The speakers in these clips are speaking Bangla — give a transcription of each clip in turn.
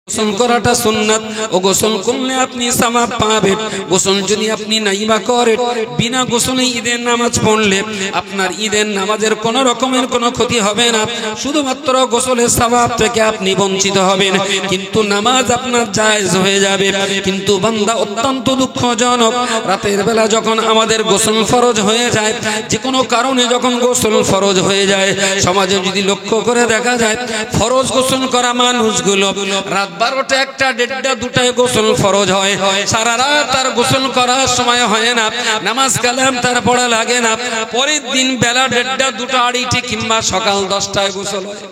গোসল করাটা সুন্নাত ও গোসল করলে আপনি সওয়াব পাবেন। গোসল যদি আপনি নাইবা করেন, বিনা গোসলে ঈদের নামাজ পড়লে আপনার ঈদের নামাজের কোনো রকমের কোনো ক্ষতি হবে না, শুধুমাত্র গোসলের সওয়াব থেকে আপনি বঞ্চিত হবেন, কিন্তু নামাজ আপনার জায়েজ হয়ে যাবে। কিন্তু বান্দা অত্যন্ত দুঃখজনক, রাতের বেলা যখন আমাদের গোসল ফরজ হয়ে যায়, যে কোনো কারণে যখন গোসল ফরজ হয়ে যায়, সমাজে যদি লক্ষ্য করে দেখা যায় ফরজ গোসল করা মানুষগুলো রাত 12টা 1টা 1:30টা 2টায় গোসল ফরজ হয়, সারা রাত তার গোসল করার সময় হয় না, নামাজ কালাম তার পড়া লাগে না, পরের দিন বেলা 1:30টা 2টা 2:30 কিংবা সকাল 10টায় গোসল হয়।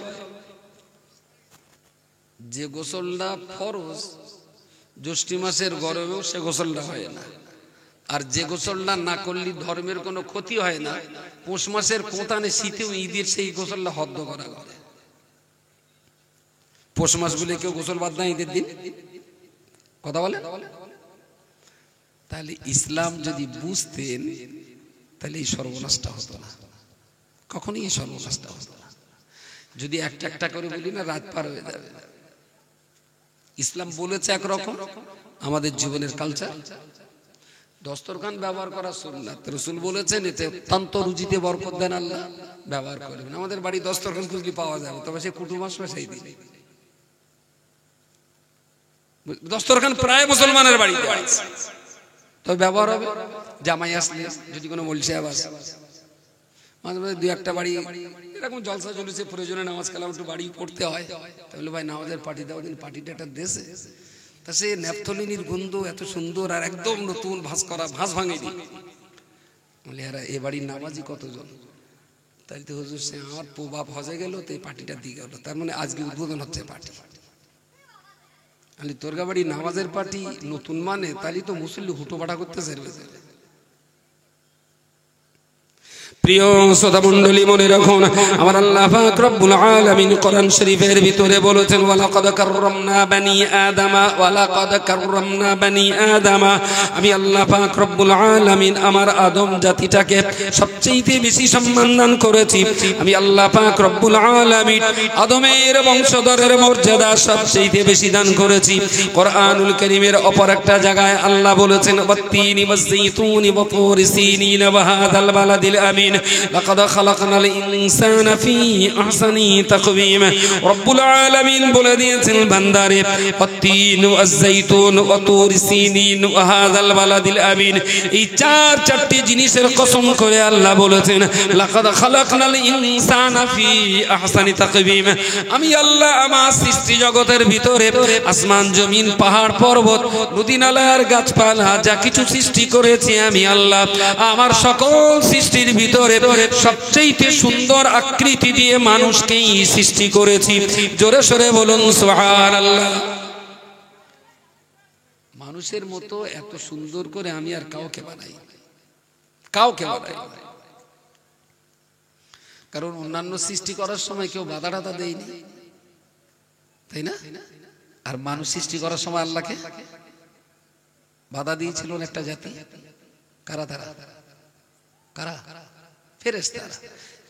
যে গোসলটা ফরজ জ্যৈষ্ঠ মাসের গরমেও সে গোসলটা হয় না, আর যে গোসলটা না করলে ধর্মের কোনো ক্ষতি হয় না, পৌষ মাসের কোঁতানে শীতেও ঈদের সেই গোসলটা হদ্দ করা করে। পৌষ মাস বলে কেউ গোসল বাদ না ঈদের দিন কথা বলে? তাহলে ইসলাম যদি বুঝতেন তাহলে এই সর্বনাশটা হতো না, কখনোই এই সর্বনাশটা হতো না। যদি একটা একটা করে বলি না, রাত পার হয়ে যাবে। ইসলাম বলেছে একরকম, আমাদের জীবনের কালচার। দস্তরখান ব্যবহার করা সুন্নাত, রাসূল বলেছেন এতে অত্যন্ত রুজিতে বরকত দেন আল্লাহ, ব্যবহার করবেন। আমাদের বাড়ি দস্তরখান খুঁজলে পাওয়া যাবে, তবে সে কুটুম আসবে সেই দিন। দস্তরখান প্রায় মুসলমানের বাড়িতে আছে, তবে ব্যবহার হবে জামাই আসলে, যদি কোনো মোল্লা সাহেব আসে, মাঝে মাঝে 2-1টা বাড়ি এরকম জলসা চলেছে, প্রয়োজনে নামাজ কালাম একটু বাড়ি পড়তে হয়, তাহলে ভাই নামাজের পার্টি দাও দিন, পার্টিটা একটা দেশে তা সে ন্যাপথলিনের গন্ধ এত সুন্দর আর একদম নতুন ভাঁজ করা, ভাঁজ ভাঙেনি বলে এরা এ বাড়ির নামাজি কতজন, তাই তো হুজুর সে আমার বাপ হজে গেল তো এই পার্টিটা দিয়ে গেল, তার মানে আজকে উদ্বোধন হচ্ছে পার্টি। তোর বাড়ি নামাজের পার্টি নতুন মানে তাহলে তো মুসল্লি হুটোপাটা করতেছে। প্রিয় শ্রোতা মণ্ডলী, মনে রাখুন আমার আল্লাহ পাক রব্বুল আলামিন কোরআন শরীফের ভিতরে বলেছেন ওয়ালাকাদ কাররামনা বানি আদামা, ওয়ালাকাদ কাররামনা বানি আদামা। আমি আল্লাহ পাক রব্বুল আলামিন আমার আদম জাতিটাকে সবচেয়ে বেশি সম্মান দান করেছি। আমি আল্লাহ পাক রব্বুল আলামিন আদমের বংশধরের মর্যাদা সবচেয়ে বেশি দান করেছি। কোরআনুল কারীমের অপর একটা জায়গায় আল্লাহ বলেছেন ওয়াত্তিনি ওয়াজ-যাইতুনি ওয়া তুরি সিনিন ওয়া হাযাল বালাদিল আমিন লাকাদ খালাকনাল ইনসানা ফি আহসানি তাকওয়িম। রব্বুল আলামিন বলে দিয়েছেন বান্দারে ওয়াত্তিন ওয়াজ-যাইতুন ওয়া তুরি সিনিন ওয়া হাযাল বালাদিল আমিন, এই চারটি জিনিসের কসম করে আল্লাহ বলেছেন লাকাদ খালাকনাল ইনসানা ফি আহসানি তাকওয়িম। আমি আল্লাহ আমার সৃষ্টি জগতের ভিতরে আসমান জমিন পাহাড় পর্বত নদী নালা আর গাছপালা যা কিছু সৃষ্টি করেছি, আমি আল্লাহ আমার সকল সৃষ্টির ভিতরে সবচেয়ে সুন্দর আকৃতি দিয়ে মানুষকেই সৃষ্টি করেছি। জোরে সরে বলুন সুবহানাল্লাহ। মানুষের মতো এত সুন্দর করে আমি আর কাউকে বানাই, কাউকে বানাই, কারণ অন্যান্য সৃষ্টি করার সময় কেউ বাধা টাধা দেয়নি, তাই না? আর মানুষ সৃষ্টি করার সময় আল্লাহকে বাধা দিয়েছিল একটা জাতি, কারা তারা? কারা? ফেরেশতারা।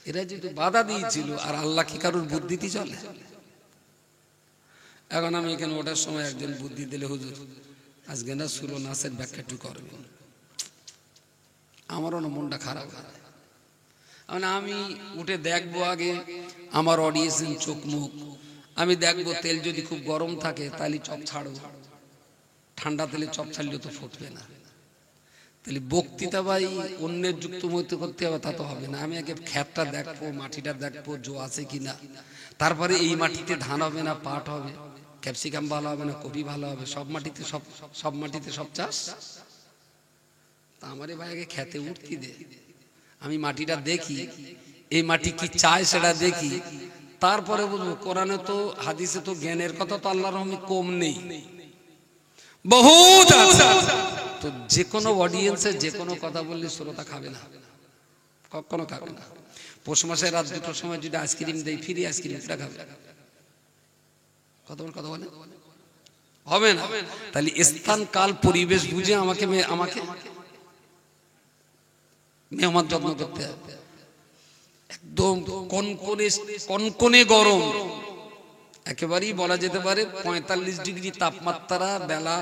এরা যেহেতু বাধা দিয়েছিল, আর আল্লাহ কি কারোর বুদ্ধিতে চলে? এখন আমি এখানে ওঠার সময় একজন বুদ্ধি দিলে হুজুর আজকে না সুর নাসের ব্যাখ্যা একটু করবেন, আমারও না মনটা খারাপ হয়। আমি উঠে দেখবো আগে আমার অডিয়েন্সের চোখ মুখ, আমি দেখবো তেল যদি খুব গরম থাকে তাহলে চপ ছাড়বো, ঠান্ডা তেলে চপ ছাড়লে তো ফুটবে না। তাহলে বক্তৃতা ভাই অন্যের যুক্ত মধ্যে করতে হবে তা তো হবে না। আমি আগে ক্ষেতটা দেখবো, মাটিটা দেখবো জো আছে কিনা, তারপরে এই মাটিতে ধান হবে না পাট হবে, ক্যাপসিকাম ভালো হবে না কপি ভালো হবে, সব মাটিতে সব মাটিতে সব চাষ। তা আমারে ভাই আগে খেতে উঠতে দে, আমি মাটিটা দেখি, এই মাটি কি চায় সেটা দেখি, তারপরে বুঝবো। কোরআনে তো হাদিসে তো জ্ঞানের কথা তো আল্লাহর রহমে কম নেই, বহুত আছে। তো যে কোনো অডিয়েন্সে যে কোনো কথা বললে শ্রোতা খাবে না, কখনো খাবে না। পৌষ মাসে রাত 2টার সময় যদি আইসক্রিম দেই, ফ্রি আইসক্রিম, এটা খাবে? কথা বলে হবে না। তাহলে স্থান কাল পরিবেশ বুঝে আমাকে মেহমান যত্ন করতে হবে। একদম কনকনে গরম, একেবারেই বলা যেতে পারে 45 ডিগ্রি তাপমাত্রা, বেলা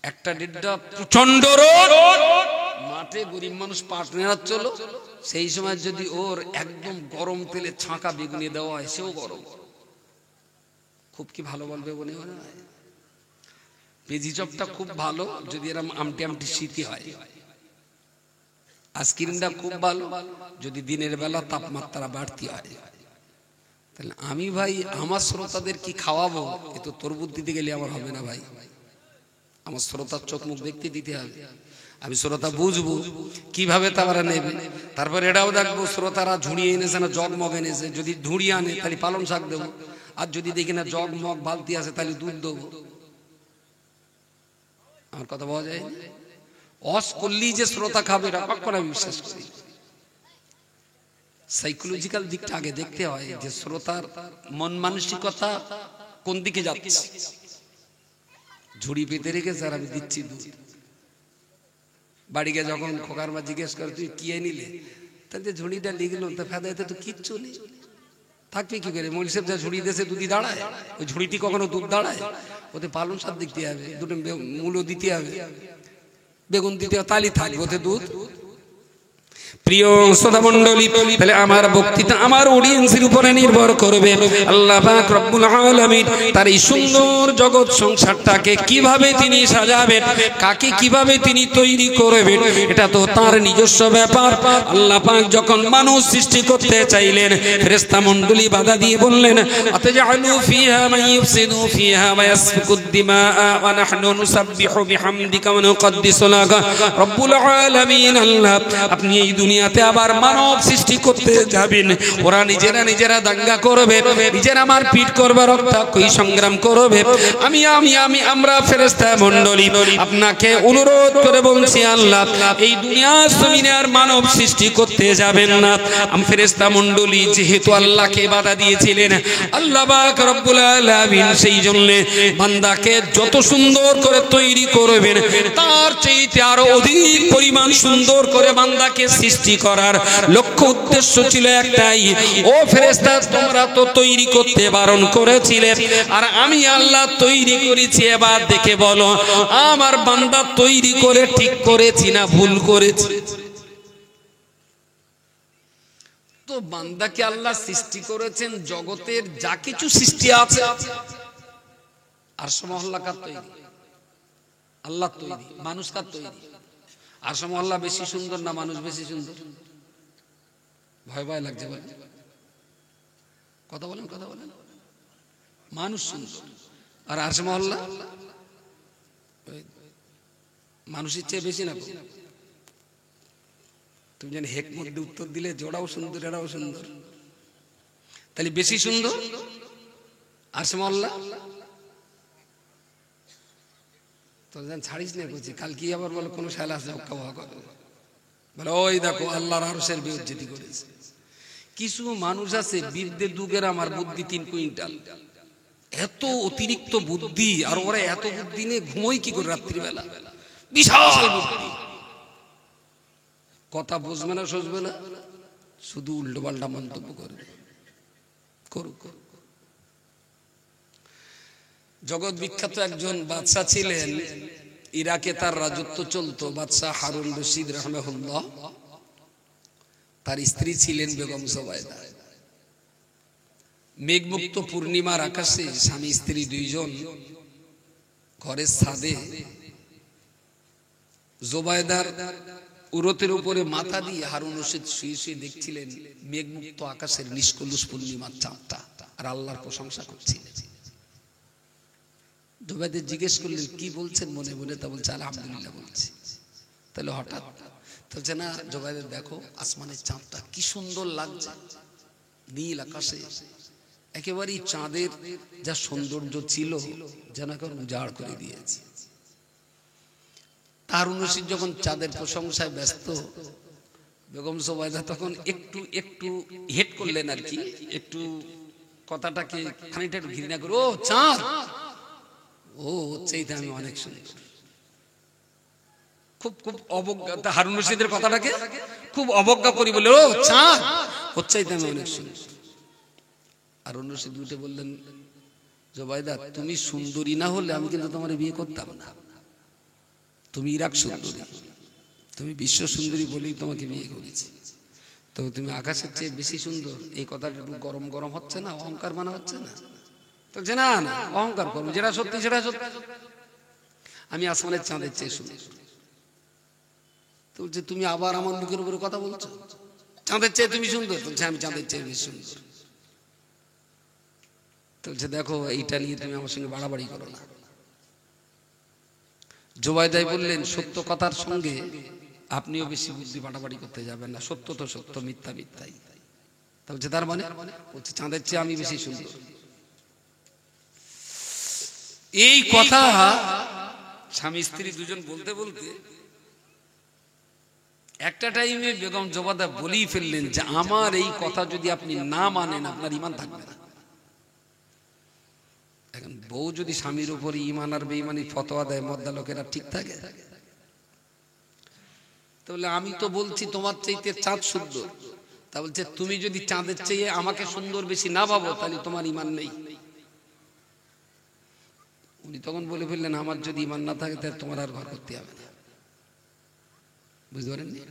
1-1.5টা, প্রচন্ড রোদ, মাঠে গরিব মানুষ পাট নেড়াচ্ছিল। সেই সময় যদি ওর একদম গরম তেলে ছাঁকা বেগুনি দেওয়া হয়, সেও গরম, খুব কি ভালো বলবে মনে হয়। পেঁজি চপটা খুব ভালো যদি এরকম আমটি আমটি শীতই হয়। আইসক্রিমটা খুব ভালো যদি দিনের বেলা তাপমাত্রা বাড়তি হয়। তাহলে আমি ভাই আমার শ্রোতাদের কি খাওয়াবো, এ তো তোর বুদ্ধিতে গেলে আমার হবে না ভাই। আমার শ্রোতার চোখ মুখ দেখতে দিতে হবে, আমি শ্রোতা বুঝবো কিভাবে তারা নেবে। তারপর এটাও দেখবো শ্রোতারা ঝুড়িয়ে এনেছে না জগ মগ এনেছে। যদি ঝুড়ি আনে তাহলে পালং শাক দেবো, আর যদি দেখি না জগ মগ বালতি আছে তাহলে দুধ দেবো। আমার কথা বলা যায়, অস করলেই যে শ্রোতা খাবে এটা কখনো আমি বিশ্বাস করি। সাইকোলজিক্যাল দিকটা আগে দেখতে হয় যে শ্রোতার মন মানসিকতা কোন দিকে যাচ্ছে। ঝুড়ি পেতে রেখেছে আর আমি দিচ্ছি দুধ। বাড়ি গিয়ে যখন খোকার মা জিজ্ঞেস করে তুই কি নিলে, তাহলে ঝুড়িটা লিখলো তো ফেদাইতে তো কিচ্ছু নেই, থাকবে কি করে। মৌলী সাহেব যা ঝুড়ি দিয়েছে দুধই দাঁড়ায়, ওই ঝুড়িটি কখনো দুধ দাঁড়ায়? ওতে পালং শাক দিতে হবে, দুটো মূলো দিতে হবে, বেগুন দিতে হবে, তালি থাকবে ওতে দুধ। প্রিয় শ্রোতা মণ্ডলী, তাহলে আমার বক্তৃতা আমার অডিয়েন্সের উপরে নির্ভর করবে আল্লাহ পাক রব্বুল আলামিন তার এই সুন্দর জগৎ সংসারটাকে কিভাবে তিনি সাজাবেন, কাকে কিভাবে তিনি তৈরি করবেন, এটা তো তার নিজস্ব ব্যাপার। আল্লাহ পাক যখন মানুষ সৃষ্টি করতে চাইলেন, ফেরেশতা মণ্ডলী বাধা দিয়ে বললেন আতাজআলু ফিহা মান ইফসিদু ফিহা ওয়া ইয়াসফিকুদ দিমাআ ওয়া নাহনু নুসাব্বিহু বিহামদিকা ওয়া নুকদ্দিসু লাকা। রব্বুল আলামিন আল্লাহ, আপনি এই দুনিয়াতে আবার মানব সৃষ্টি করতে যাবেন, ওরা নিজেরা দাঙ্গা করবে, নিজেরা মারপিট করবে, রক্তাক্ষয়ী সংগ্রাম করবে। আমরা ফেরেশতা মণ্ডলী আপনাকে অনুরোধ করে বলছি আল্লাহ, এই দুনিয়ার জমিনে আর মানব সৃষ্টি করতে যাবেন না। ফেরেশতা মণ্ডলী যেহেতু আল্লাহকে বাধা দিয়েছিলেন, আল্লাহ পাক রব্বুল আলামিন সেই জন্য বান্দাকে যত সুন্দর করে তৈরি করবেন, তার চাইতে আরো অধিক পরিমাণ সুন্দর করে বান্দাকে সৃষ্টি করার লক্ষ্য উদ্দেশ্য ছিল একটাই, ও ফেরেশতা তোমরা তো তৈরি করতে বারণ করেছিলে, আর আমি আল্লাহ তৈরি করেছি, এবার দেখে বলো আমার বান্দা তৈরি করে ঠিক করেছি না ভুল করেছি। তো বান্দাকে আল্লাহ সৃষ্টি করেছেন জগতের যা কিছু সৃষ্টি আছে, আরশ মহল্লা কার তৈরি? আল্লাহ তৈরি। মানুষ কার তৈরি? আরশ মহল্লা বেশি সুন্দর না মানুষ বেশি সুন্দর? ভয় ভয় লাগছে, কথা বলেন কথা বলেন। মানুষ সুন্দর আর আরশ মহল্লা মানুষের চেয়ে বেশি না? তুমি জানি হেকমত দিয়ে উত্তর দিলে জোড়াও সুন্দর এরাও সুন্দর, তাহলে বেশি সুন্দর আরশ মহল্লা। তো ছাড়িস না বলছি, কাল কি আবার বলো কোনো শালা আছে বলে ওই দেখো আল্লাহর আরশের বেইজ্জতি করেছে। কিছু মানুষ আছে বিদ্যে দুগের আমার বুদ্ধি 3 কুইন্টাল, এত অতিরিক্ত বুদ্ধি, আর ওরা এত বুদ্ধি নিয়ে ঘুমোয় কি করে রাত্রিবেলা, বিশাল বুদ্ধি, কথা বুঝবে না সজবে না, শুধু উল্টো পাল্টা মন্তব্য করবে। করুক। জগৎ বিখ্যাত একজন বাদশা ছিলেন, ইরাকে তার রাজত্ব চলতো, বাদশা হারুন রশিদ রাহমাহুল্লাহ। তার স্ত্রী ছিলেন বেগম জোবাইদা। মেঘমুক্ত পূর্ণিমার আকাশে স্বামী স্ত্রী দুইজন ঘরের ছাদে জোবাইদার উরতের উপরে মাথা দিয়ে হারুন রশিদ শুয়ে শুয়ে দেখছিলেন মেঘমুক্ত আকাশের নিষ্কলুষ পূর্ণিমার চাঁদটা, আর আল্লাহর প্রশংসা করছিলেন। জোবাইদা জিজ্ঞেস করলেন কি বলছেন মনে মনে? তা বলছে আলহামদুলিল্লাহ বলছি। তাহলে হঠাৎ বলছে না জোবাইদা দেখো আসমানের চাঁদটা কি সুন্দর লাগছে, নীল আকাশে একেবারেই চাঁদের যা সৌন্দর্য ছিল যেন এখন উজাড় করে দিয়েছে। হারুন রশিদ যখন চাঁদের প্রশংসায় ব্যস্ত, বেগম জোবাইদা তখন একটু একটু হেড করলেন আর কি, একটু কথাটাকে খানিকটা একটু ঘৃণা করে, ও চাঁদ, ও চাইতে আমি অনেক সুন্দর। খুব খুব অবজ্ঞা, হারুন রশিদের কথাটাকে খুব অবজ্ঞা করি বলে, ও চাঁদ, ওর চাইতে আমি অনেক সুন্দর। হারুন রশিদ উঠে বললেন, জোবাইদা তুমি সুন্দরী না হলে আমি কিন্তু তোমার বিয়ে করতাম না। তুমি ইরাক সুন্দরী, তুমি বিশ্ব সুন্দরী বলেই তোমাকে বিয়ে করেছি। তো তুমি আকাশের চেয়ে বেশি সুন্দর, এই কথাটা একটু গরম গরম হচ্ছে না, অহংকার মানা হচ্ছে না? বলছে না না, অহংকার করবো, যেটা সত্যি সেটা সত্যি। আমি আসমানের চাঁদের চেয়ে সুন্দর। তো বলছে তুমি আবার আমার মুখের উপরে কথা বলছো, চাঁদের চেয়ে তুমি সুন্দর? বলছে আমি চাঁদের চেয়ে বেশি সুন্দর। তো বলছে দেখো এইটা নিয়ে তুমি আমার সঙ্গে বাড়াবাড়ি করো না। জোবাইদাই বললেন, সত্য কথার সঙ্গে আপনিও বেশি বুদ্ধি বাড়াবাড়ি করতে যাবেন না, সত্য তো সত্য, মিথ্যা মিথ্যাই। তা বলছে তার মানে? বলছে চাঁদের চেয়ে আমি বেশি সুন্দর। এই কথা স্বামী স্ত্রী দুজন বলতে বলতে একটা টাইমে বেগম জোবাদা বলেই ফেললেন যে আমার এই কথা যদি আপনি না মানেন আপনার ঈমান থাকবে না। এখন বউ যদি স্বামীর উপর ঈমান আর বেঈমানি ফতোয়া দেয়, মদ্দা লোকেরা ঠিক থাকে? তাহলে আমি তো বলছি তোমার চাইতে চাঁদ সুন্দর, তা বলছে তুমি যদি চাঁদের চেয়ে আমাকে সুন্দর বেশি না ভাবো তাহলে তোমার ঈমান নেই। উনি তখন বলে ফেললেন, আমার যদি ঈমান না থাকে তাহলে তোমার আর ঘর করতে হবে না। বুঝতে পারেননি?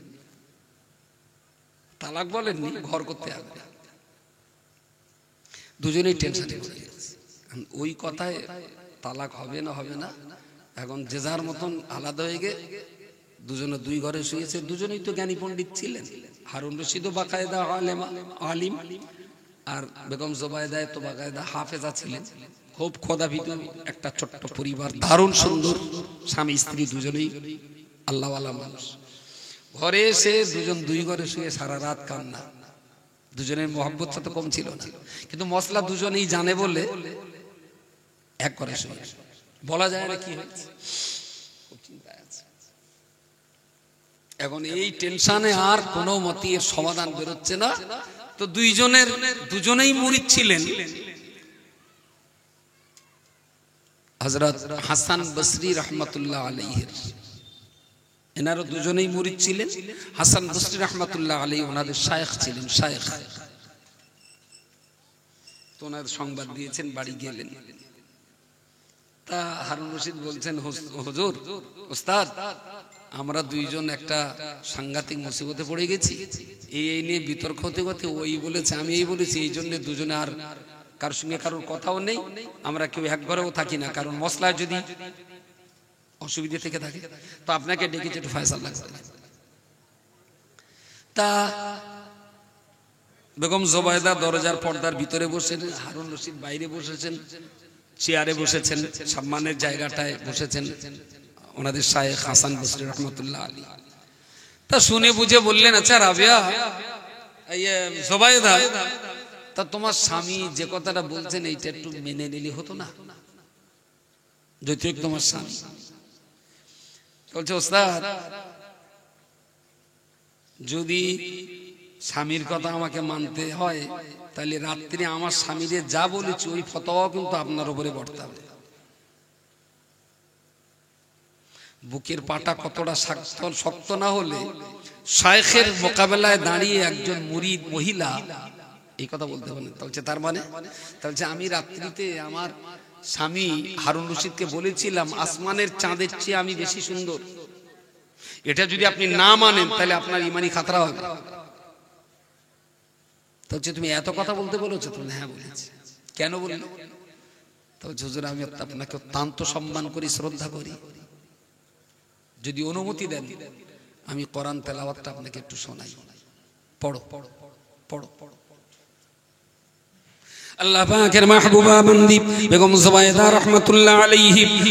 তালাক বলেননি, ঘর করতে হবে না। দুজনেই টেনশনে পড়ে গেছে। ওই কথায় তালাক হবে না হবে না, এখন যে যার মতন আলাদা হয়ে গে দুজনে দুই ঘরে শুয়েছে। দুজনেই তো জ্ঞানী পণ্ডিত ছিলেন। হারুন রশিদও বাকায়দা আলিম, আর বেগম জোবাইদা তো বাকায়দা হাফেজা ছিলেন। খুব খোদাভীত একটা ছোট্ট পরিবার, দারুণ সুন্দর স্বামী স্ত্রী দুজনেই আল্লাহওয়ালা মানুষ। ঘরে এসে দুজন দুই ঘরে শুয়ে সারা রাত কান্না। দুজনের মহব্বতটা তো কম ছিল না, কিন্তু মশলা দুজনেই জানে বলে এক ঘরে শুয়ে। বলা যায় না কি হয়েছে, খুব চিন্তায় আছে। এখন এই টেনশনে আর কোনো মতে এর সমাধান বেরোচ্ছে না। তো দুজনেই মুরিদ ছিলেন হযরত হাসান বসরি রাহমাতুল্লাহ আলাইহির। এনারও দুজনেই মুরিদ ছিলেন। হাসান বসরি রাহমাতুল্লাহ আলাইহি ওনাদের শায়েখ ছিলেন, শায়েখ। তো ওনার সংবাদ দিয়েছেন, বাড়ি গেলেন। তা হারুন রশিদ বলছেন, হুজুর ওস্তাদ, আমরা দুইজন একটা সাংঘাতিক মুসিবতে পড়ে গেছি। এই নিয়ে বিতর্ক হতে হতে ওই বলেছে আমি এই বলেছি, এই জন্য দুজনে আর কারোর সঙ্গে কারোর কথাও নেই। আমরা কেউ এক ঘরেও থাকি না, কারণ মশলায় যদি অসুবিধা থেকে থাকে তো আপনাকে ডেকেছে একটু ফয়সালা লাগবে। তা বেগম জোবাইদা দরজার পর্দার ভিতরে বসেন, হারুন রশিদ বাইরে বসেছেন, চেয়ারে বসেছেন, সম্মানের জায়গাটায় বসেছেন ওনাদের শায়েখ হাসান বসরি রহমতুল্লাহ আলী। তা শুনে বুঝে বললেন, আচ্ছা রাবিয়া, জোবাইদা, তা তোমার স্বামী যে কথাটা বলছেন এইটা একটু মেনে নিলে হতো না? যদিও তোমার স্বামী বলছে, ওস্তাদ যদি স্বামীর কথা আমাকে মানতে হয় তাহলে রাত্রি আমার স্বামীদের যা বলেছি ওই ফতোয়াও কিন্তু আপনার উপরে বর্তাবে। বুকের পাটা কতটা শক্ত না হলে শায়েখের মোকাবেলায় দাঁড়িয়ে একজন মুরিদ মহিলা এই কথা বলতে পারেন? বলছে তার মানে? বলছে আমি রাত্রিতে আমার স্বামী হারুন রশিদকে বলেছিলাম আসমানের চাঁদের চেয়ে আমি বেশি সুন্দর। এটা যদি আপনি না মানেন তাহলে আপনার ঈমানি খাতরা হবে। বলছে তুমি এত কথা বলতে বলেছো? তুমি হ্যাঁ বলেছি। কেন বললে? বলছে হুজুর আমি আপনাকে অত্যন্ত সম্মান করি, শ্রদ্ধা করি, যদি অনুমতি দেন আমি কোরআন তেলাওয়াতটা আপনাকে একটু শোনাই। পড়ো পড়ো পড়ো পড়ো। আল্লাহ পাকের মাহবুবা বান্দি বেগম জোবাইদা রাহমাতুল্লাহ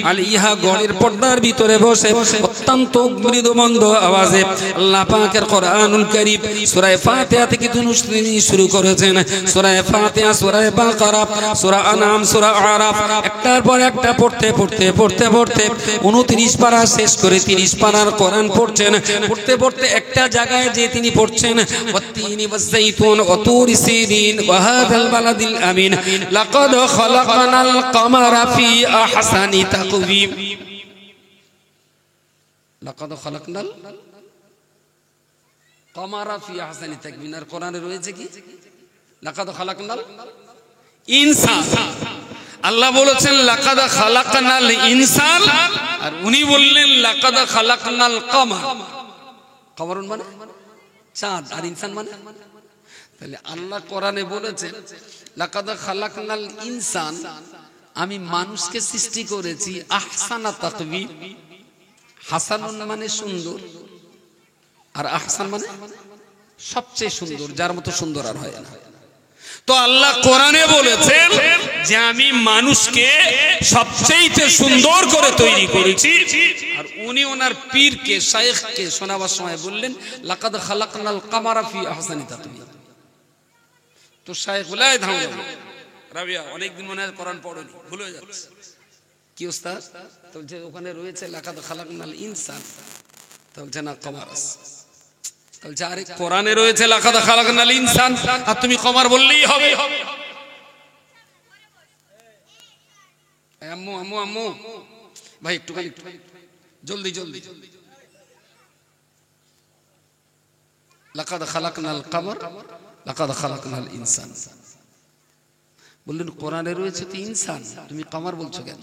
আলাইহা গড়ের পর্দার ভিতরে বসে অত্যন্ত মৃদুমন্দ আওয়াজে আল্লাহ পাকের কোরআনুল কারীম সূরা ফাতিহা থেকে তিনি শুরু করেছেন। সূরা ফাতিহা, সূরা বাকারা, সূরা আনাম, সূরা আরাফ একটার পর একটা পড়তে পড়তে পড়তে পড়তে 29 পারা শেষ করে 30 পারার কোরআন পড়ছেন। পড়তে পড়তে একটা জায়গায় যে তিনি পড়ছেন, ওয়াত্তিনি ওয়াজ-যাইতুন ওয়া তুরি সিনিন ওয়া হাযাল বালাদিল আমিন লাকাদ খালাকনাল কামারা ফি আহসানি তাকওয়িম। লাকাদ খালাকনাল কামারা ফি আহসানি তাকওয়িম। আর কোরআনে রয়েছে কি লাকাদ খালাকনাল, ইনসান। আল্লাহ বলেছেন লাকাদ খালাকনাল ইনসান, আর উনি বললেন লাকাদ খালাকনাল কমার। কমারুন মানে চাঁদ, আর ইনসান মানে, তাহলে আল্লাহ কোরআনে বলেছেন লাকাদ খালাকনাল ইনসান, আমি মানুষকে সৃষ্টি করেছি আহসানা তাকবীর। হাসানুন মানে সুন্দর, আর আহসান মানে সবচেয়ে সুন্দর, যার মতো সুন্দর আর হয় না। তো আল্লাহ কোরআনে বলেছেন যে আমি মানুষকে সবচেয়ে সুন্দর করে তৈরি করেছি, আর উনি ওনার পীরকে শাইখকে শোনাবার সময় বললেন লাকাদ খালাকনাল কামারা ফি আহসানি তাকবীর। তো শাইখ বলে ধাউলা রাবিয়া অনেকদিন মনে হয় কোরআন পড়েনি, ভুলে যাচ্ছে। কি ওস্তাদ? তো যে ওখানে রয়েছে লাকাদ খালাকনাল ইনসান, তো বলছে না কমার আছে। বলছে আরে কোরআনে রয়েছে লাকাদ খালাকনাল ইনসান, আর তুমি কমার বললেই হবে। আম্মু আম্মু আম্মু ভাই একটুখানি জলদি জলদি। লাকাদ খালাকনাল কামার লাকাদ খালাকনাল ইনসান, বললেন কোরআনে রয়েছে তো ইনসান, তুমি কামার বলছো কেন?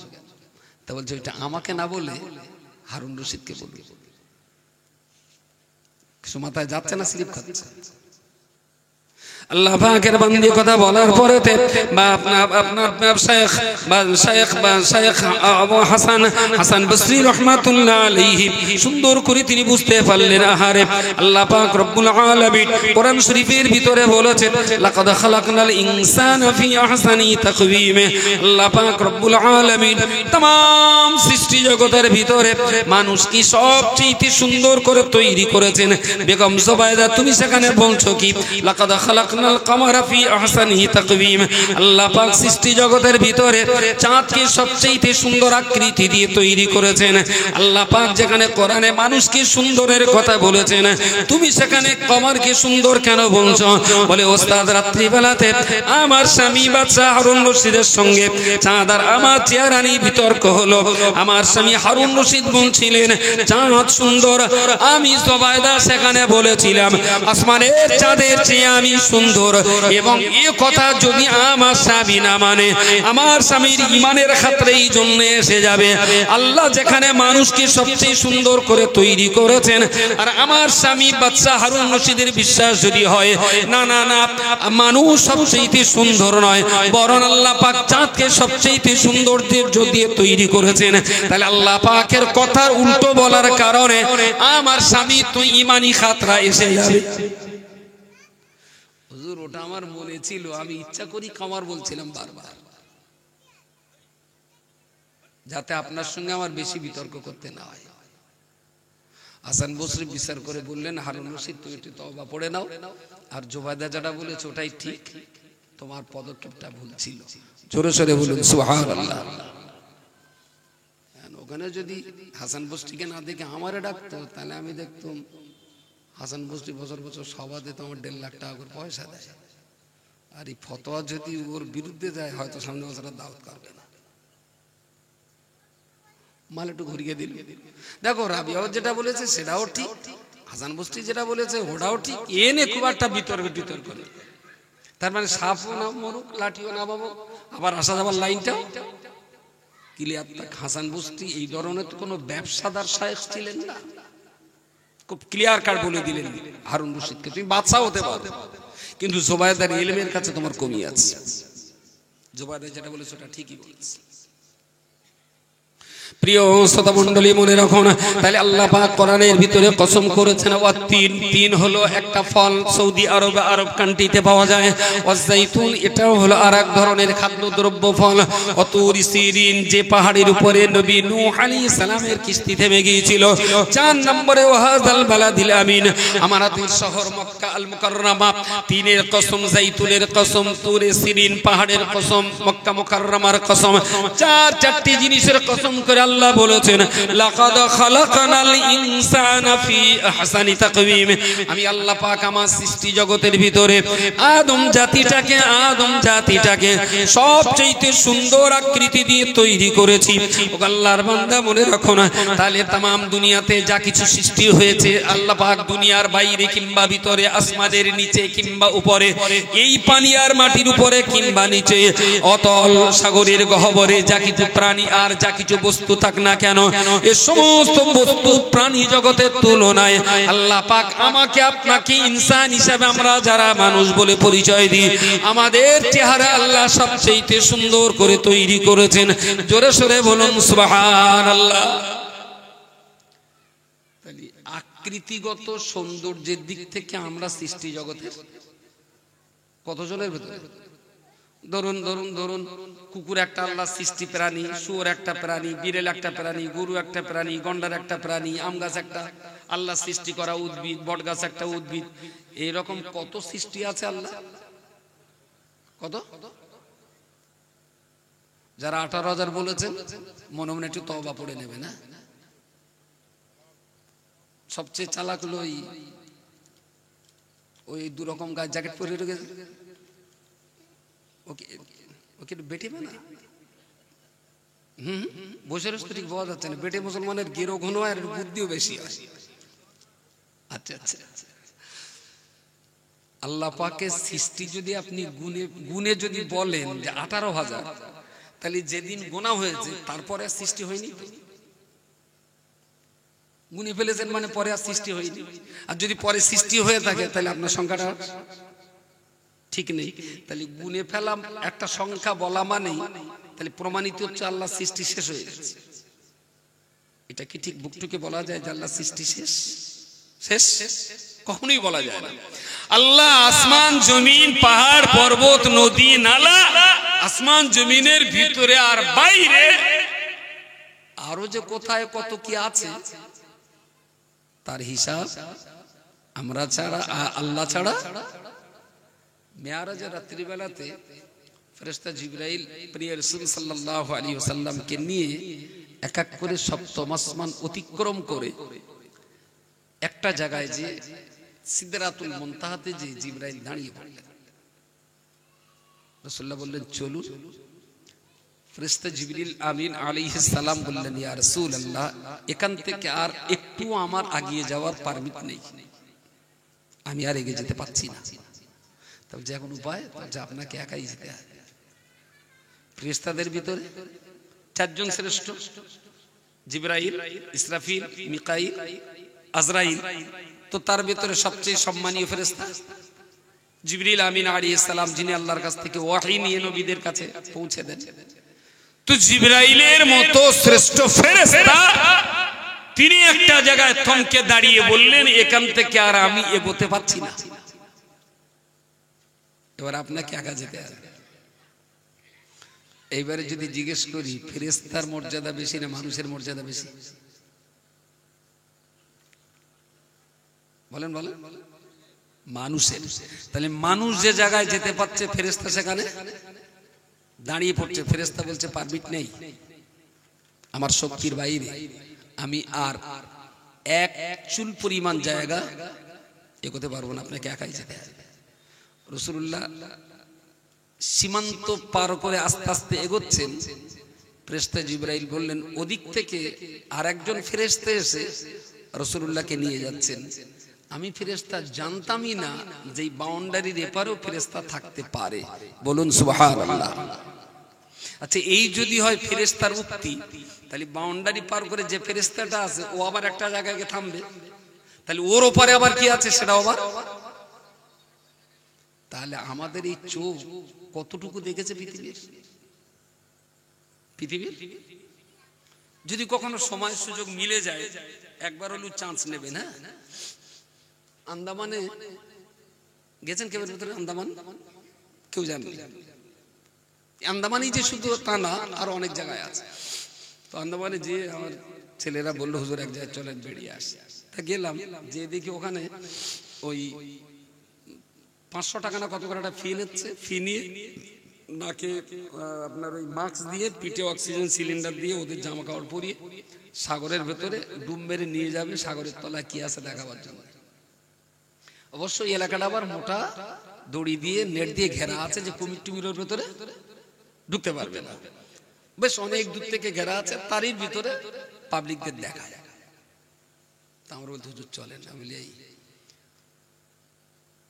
তা বলছে এটা আমাকে না বলে হারুন রশিদকে বলবে। কিছু মাথায় যাচ্ছে না, স্লিপ খাচ্ছে। আল্লাহ পাকের বান্দি কথা বলার পরেতে বা আপনার শাইখ আবু হাসান বসরি রাহমাতুল্লাহ আলাইহি সুন্দর করে তিনি বুঝতে পারলেন, আহারে আল্লাহ পাক রব্বুল আলামিন কোরআন শরীফের ভিতরে বলেছেন লাকাদ খালাকনাল ইনসানা ফি আহসানি তাকওয়িম। আল্লাহ পাক রব্বুল আলামিন तमाम সৃষ্টি জগতের ভিতরে মানুষকে সবচেয়ে সুন্দর করে তৈরি করেছেন। বেগম জুবাইদা তুমি সেখানে বলছো কি লাকাদ খালাকনাল কামারা ফি আহসানি তাকওয়িম। আল্লাহ পাক সৃষ্টি জগতের ভিতরে চাঁদকে সবচেয়ে সুন্দর আকৃতি দিয়ে তৈরি করেছেন। আল্লাহ পাক যেখানে কোরআনে মানুষকে সুন্দরের কথা বলেছেন, তুমি সেখানে কমারকে সুন্দর কেন বলছো? বলে ওস্তাদ রাত্রি বেলাতে আমার স্বামী বাদশা হারুন রশিদের সঙ্গে চাঁদ আর আমার চেহারানি বিতর্ক হলো। আমার স্বামী হারুন রশিদ বলছিলেন চাঁদ সুন্দর, আমি জুবাইদা সেখানে বলেছিলাম আসমানের চাঁদের চেয়ে আমি সুন্দর। এবং এই কথা যদি আমার স্বামী না মানে, আমার স্বামীর ঈমানের খাতরে এই জন্য এসে যাবে। আল্লাহ যেখানে মানুষকে সবচেয়ে সুন্দর করে তৈরি করেছেন, আর আমার স্বামী বাদশা হারুন রশিদের বিশ্বাস যদি হয় না না না মানুষ সবচেয়ে সুন্দর নয়, বরং আল্লাহ পাক চাঁদকে সবচেয়ে সুন্দরদের দিয়ে তৈরি করেছেন, তাহলে আল্লাহ পাকের কথার উল্টো বলার কারণে আমার স্বামী তো ঈমানি খাতরা এসে যাবে। হুজুর ওটা আমার মনে ছিল, আমি ইচ্ছা করি কামার বলছিলাম বারবার, যাতে আপনার সঙ্গে আমার বেশি বিতর্ক করতে না হয়। হাসান বসরি বিচার করে বললেন হারুন রশিদ তুমি একটু তওবা পড়ে নাও, আর জুবাইদা যেটা বলেছে ওটাই ঠিক, তোমার পদক্ষেপটা ভুল ছিল। জোরে সোরে বলুন সুবহানাল্লাহ। ওখানে যদি হাসান বসরিকে না দেখে আমারে ডাকতো, তাহলে আমি দেখতাম হাসান বসরি বছর বছর সভা দিতে আমার 1.5 লাখ টাকা করে পয়সা দেয়, আর এই ফতোয়া যদি ওর বিরুদ্ধে যায় হয়তো সামনে বছর দাওয়াত করবে না। মাল একটু ঘুরিয়ে দিল। দেখো রাবিয়াও যেটা বলেছে সেটাও ঠিক, হাসান বসরি যেটা বলেছে ওটাও ঠিক, এনে খুব একটা বিতর্ক নেই। তার মানে সাপও না মরুক, লাঠিও না পাবো, আবার আসা যাবার লাইনটাও ক্লিয়ার থাক। হাসান বসরি এই ধরনের কোনো ব্যবসাদার শাইখ ছিলেন না, খুব ক্লিয়ার কাট বলে দিলেন হারুন রশিদকে তুমি বাদশা হতে পারো, কিন্তু জুবাইদার ইলমের কাছে তোমার কমি আছে। জুবাইদা যেটা বলেছে ওটা ঠিকই বলেছে। প্রিয় শ্রোতা মণ্ডলী মনে রাখুন, তাহলে আল্লাহ পাক কোরআনের ভিতরে কসম করেছেন তিন হলো একটা ফল সৌদি আরব কান্ট্রিতে পাওয়া যায়, ওয়াজাইতুন এটাও হলো আরেক ধরনের খাদ্যদ্রব্য ফল। অতুর সিরিন যে পাহাড়ের উপরে নবী নূহ আলাইহিস সালামের কিস্তি থেমে গিয়েছিল। 4 নম্বরে ওয়াহাযাল বালাদিল আমিন আমানাতের শহর মক্কা আল মুকাররমা। তিনের কসম, জাইতুনের কসম, তুরে সিরিন পাহাড়ের কসম, মক্কা মুকাররমার কসম, চারটি জিনিসের কসম করে আল্লাহ বলেছেন লাকাদ খালাকনাল ইনসানা ফি আহসানি তাকওয়িম। আমি আল্লাহ পাক আমার সৃষ্টি জগতের ভিতরে আদম জাতিটাকে সবচেয়ে সুন্দর আকৃতি দিয়ে তৈরি করেছি। ও আল্লাহর বান্দা মনে রাখো না, তাহলে तमाम দুনিয়াতে যা কিছু সৃষ্টি হয়েছে আল্লাহ পাক দুনিয়ার বাইরে কিংবা ভিতরে, আসমানের নিচে কিংবা উপরে, এই পানি আর মাটির উপরে কিংবা নিচে, অতল সাগরের গহ্বরে যা কিছু প্রাণী আর যা কিছু বস্তু থাক না কেন, এই সমস্ত বস্তু প্রাণী জগতের তুলনায় আল্লাহ পাক আমাকে আপনাকে ইনসান হিসেবে আমরা যারা মানুষ বলে পরিচয় দিই, আমাদের চেহারা আল্লাহ সবচেয়ে সুন্দর করে তৈরি করেছেন। জোরে সোরে বলুন সুবহানাল্লাহ। তাহলে আকৃতিগত সৌন্দর্যের দিক থেকে আমরা সৃষ্টি জগতের কতজনের ভেতরে, ধরুন ধরুন ধরুন কুকুর একটা আল্লাহ সৃষ্টি প্রাণী, শুয়োর একটা প্রাণী, বিড়াল একটা প্রাণী, গরু একটা প্রাণী, গন্ডার একটা প্রাণী, আম গাছ একটা আল্লাহ সৃষ্টি করা উদ্ভিদ, বট গাছ একটা উদ্ভিদ, এইরকম কত সৃষ্টি আছে আল্লাহ। কত? যারা 18,000 বলেছেন মনে মনে একটু তওবা পড়ে নেবে না। সবচেয়ে চালাক হলো ওই দুরকম গাছ জ্যাকেট পরে রেখেছে, ওকে ওকে বেটিবে না। বসে রয়েছে ঠিক বোঝা যাচ্ছে না, বেটে মুসলমানের গেরো ঘন আর বুদ্ধিও বেশি হয়। আচ্ছা আচ্ছা, আল্লাহ পাকের সৃষ্টি যদি আপনি গুনে যদি বলেন যে 18,000, তাহলে যেদিন গোনা হয়েছে তারপরে সৃষ্টি হয়নি। গুনে ফেলেছেন মানে পরে আর সৃষ্টি হয়নি। আর যদি পরে সৃষ্টি হয়ে থাকে তাহলে আপনার সংখ্যাটা ঠিক নেই। তাহলে গুনে ফেলাম একটা সংখ্যা বলা মানেই তাহলে প্রমাণিত হচ্ছে আল্লাহ সৃষ্টি শেষ হয়ে গেছে। এটা কি ঠিক বুকটুকে বলা যায় যে আল্লাহ সৃষ্টি শেষ? শেষ কখনোই বলা যায় না। আল্লাহ আসমান জমিন পাহাড় পর্বত নদী নালা, আসমান জমিনের ভিতরে আর বাইরে আরো যে কোথায় কত কি আছে তার হিসাব আমরা ছাড়া, আল্লাহ ছাড়া। মেয়ারাজের রাত্রিবেলাতে ফেরেশতা জিবরাইল প্রিয় রাসূল সাল্লাল্লাহু আলাইহি ওয়াসাল্লামকে নিয়ে এক এক করে সপ্তম আসমান অতিক্রম করে একটা জায়গায় যে সিদরাতুল মুনতাহাতে যে জিবরাইল দাঁড়িয়ে পড়লেন। রাসূলুল্লাহ বললেন চলুন। ফেরেশতা জিবরিল আমিন আলাইহিস সালাম বললেন ইয়া রাসূলুল্লাহ, এখান থেকে আর একটু আমার এগিয়ে যাওয়ার পারমিট নেই, আমি আর এগিয়ে যেতে পারছি না। তবে যে এখন উপায় যে আপনাকে একাই যেতে হবে। ফেরেশতাদের ভিতরে চারজন শ্রেষ্ঠ, জিবরাইল, ইসরাফিল, মিকাইল, আজরাইল। তো তার ভিতরে সবচেয়ে সম্মানীয় ফেরেশতা জিবরিল আমিন আলাইহিস সালাম, যিনি আল্লাহর কাছ থেকে ওয়াহী নিয়ে নবীদের কাছে পৌঁছে দেন। তো জিবরাইলের মতো শ্রেষ্ঠ ফেরেশতা তিনি একটা জায়গায় থমকে দাঁড়িয়ে বললেন এখান থেকে আর আমি এগোতে পারছি না, এবার আপনাকে একা যেতে হবে। এইবারে যদি জিজ্ঞেস করি ফেরেশতার মর্যাদা বেশি না মানুষের মর্যাদা বেশি? বলেন বলেন। মানুষের। তাহলে মানুষ যে জায়গায় যেতে পারছে ফেরেশতা সেখানে দাঁড়িয়ে পড়ছে। ফেরেশতা বলছে পারমিট নেই, আমার শক্তির বাইরে, আমি আর এক চুল পরিমাণ জায়গা এগোতে পারবো না, আপনাকে একাই যেতে হবে। রাসূলুল্লাহ সীমান্ত পার করে আস্তে আস্তে এগোচ্ছেন। ফেরেশতা জিবরাইল বললেন ওদিক থেকে আর একজন ফেরেশতা এসে রাসূলুল্লাহকে নিয়ে যাচ্ছেন। আমি ফেরেশতা জানতামই না যে এই বাউন্ডারির এপারেও ফেরেশতা থাকতে পারে। বলুন সুবহানাল্লাহ। আচ্ছা, এই যদি হয় ফেরেশতার উক্তি, তাহলে বাউন্ডারি পার করে যে ফেরেশতাটা আছে ও আবার একটা জায়গায় গিয়ে থামবে, তাহলে ওর ওপারে আবার কি আছে সেটা আবার। তাহলে আমাদের এই চোখ কতটুকু দেখেছে পৃথিবীর? যদি কখনো সময় সুযোগ মিলে যায় একবার হলেও চান্স নেবে না। আন্দামানে গেছেন কেউ? আন্দামান কেউ জানেন? আন্দামানই যে শুধু তা না, আরো অনেক জায়গায় আছে। তো আন্দামানে যে আমার ছেলেরা বললো হুজুর এক জায়গায় চলেন বেরিয়ে আসি। তা গেলাম, যে দেখি ওখানে ওই 500 টাকা না কত করে একটা ফি নিচ্ছে। ফি নিয়ে নাকে আপনার ওই মাস্ক দিয়ে, পিঠে অক্সিজেন সিলিন্ডার দিয়ে ওদের জামা কাপড় পরিয়ে সাগরের ভেতরে ডুব মেরে নিয়ে যাবে সাগরের তলায় কি আছে দেখাবার জন্য। অবশ্যই এলাকাটা আবার মোটা দড়ি দিয়ে নেট দিয়ে ঘেরা আছে, যে কুমির টুমিরের ভেতরে ঢুকতে পারবে না। বেশ অনেক দূর থেকে ঘেরা আছে, তারই ভিতরে পাবলিকদের দেখা যায়। আমার হুজুর চলেন, আমি বলি এই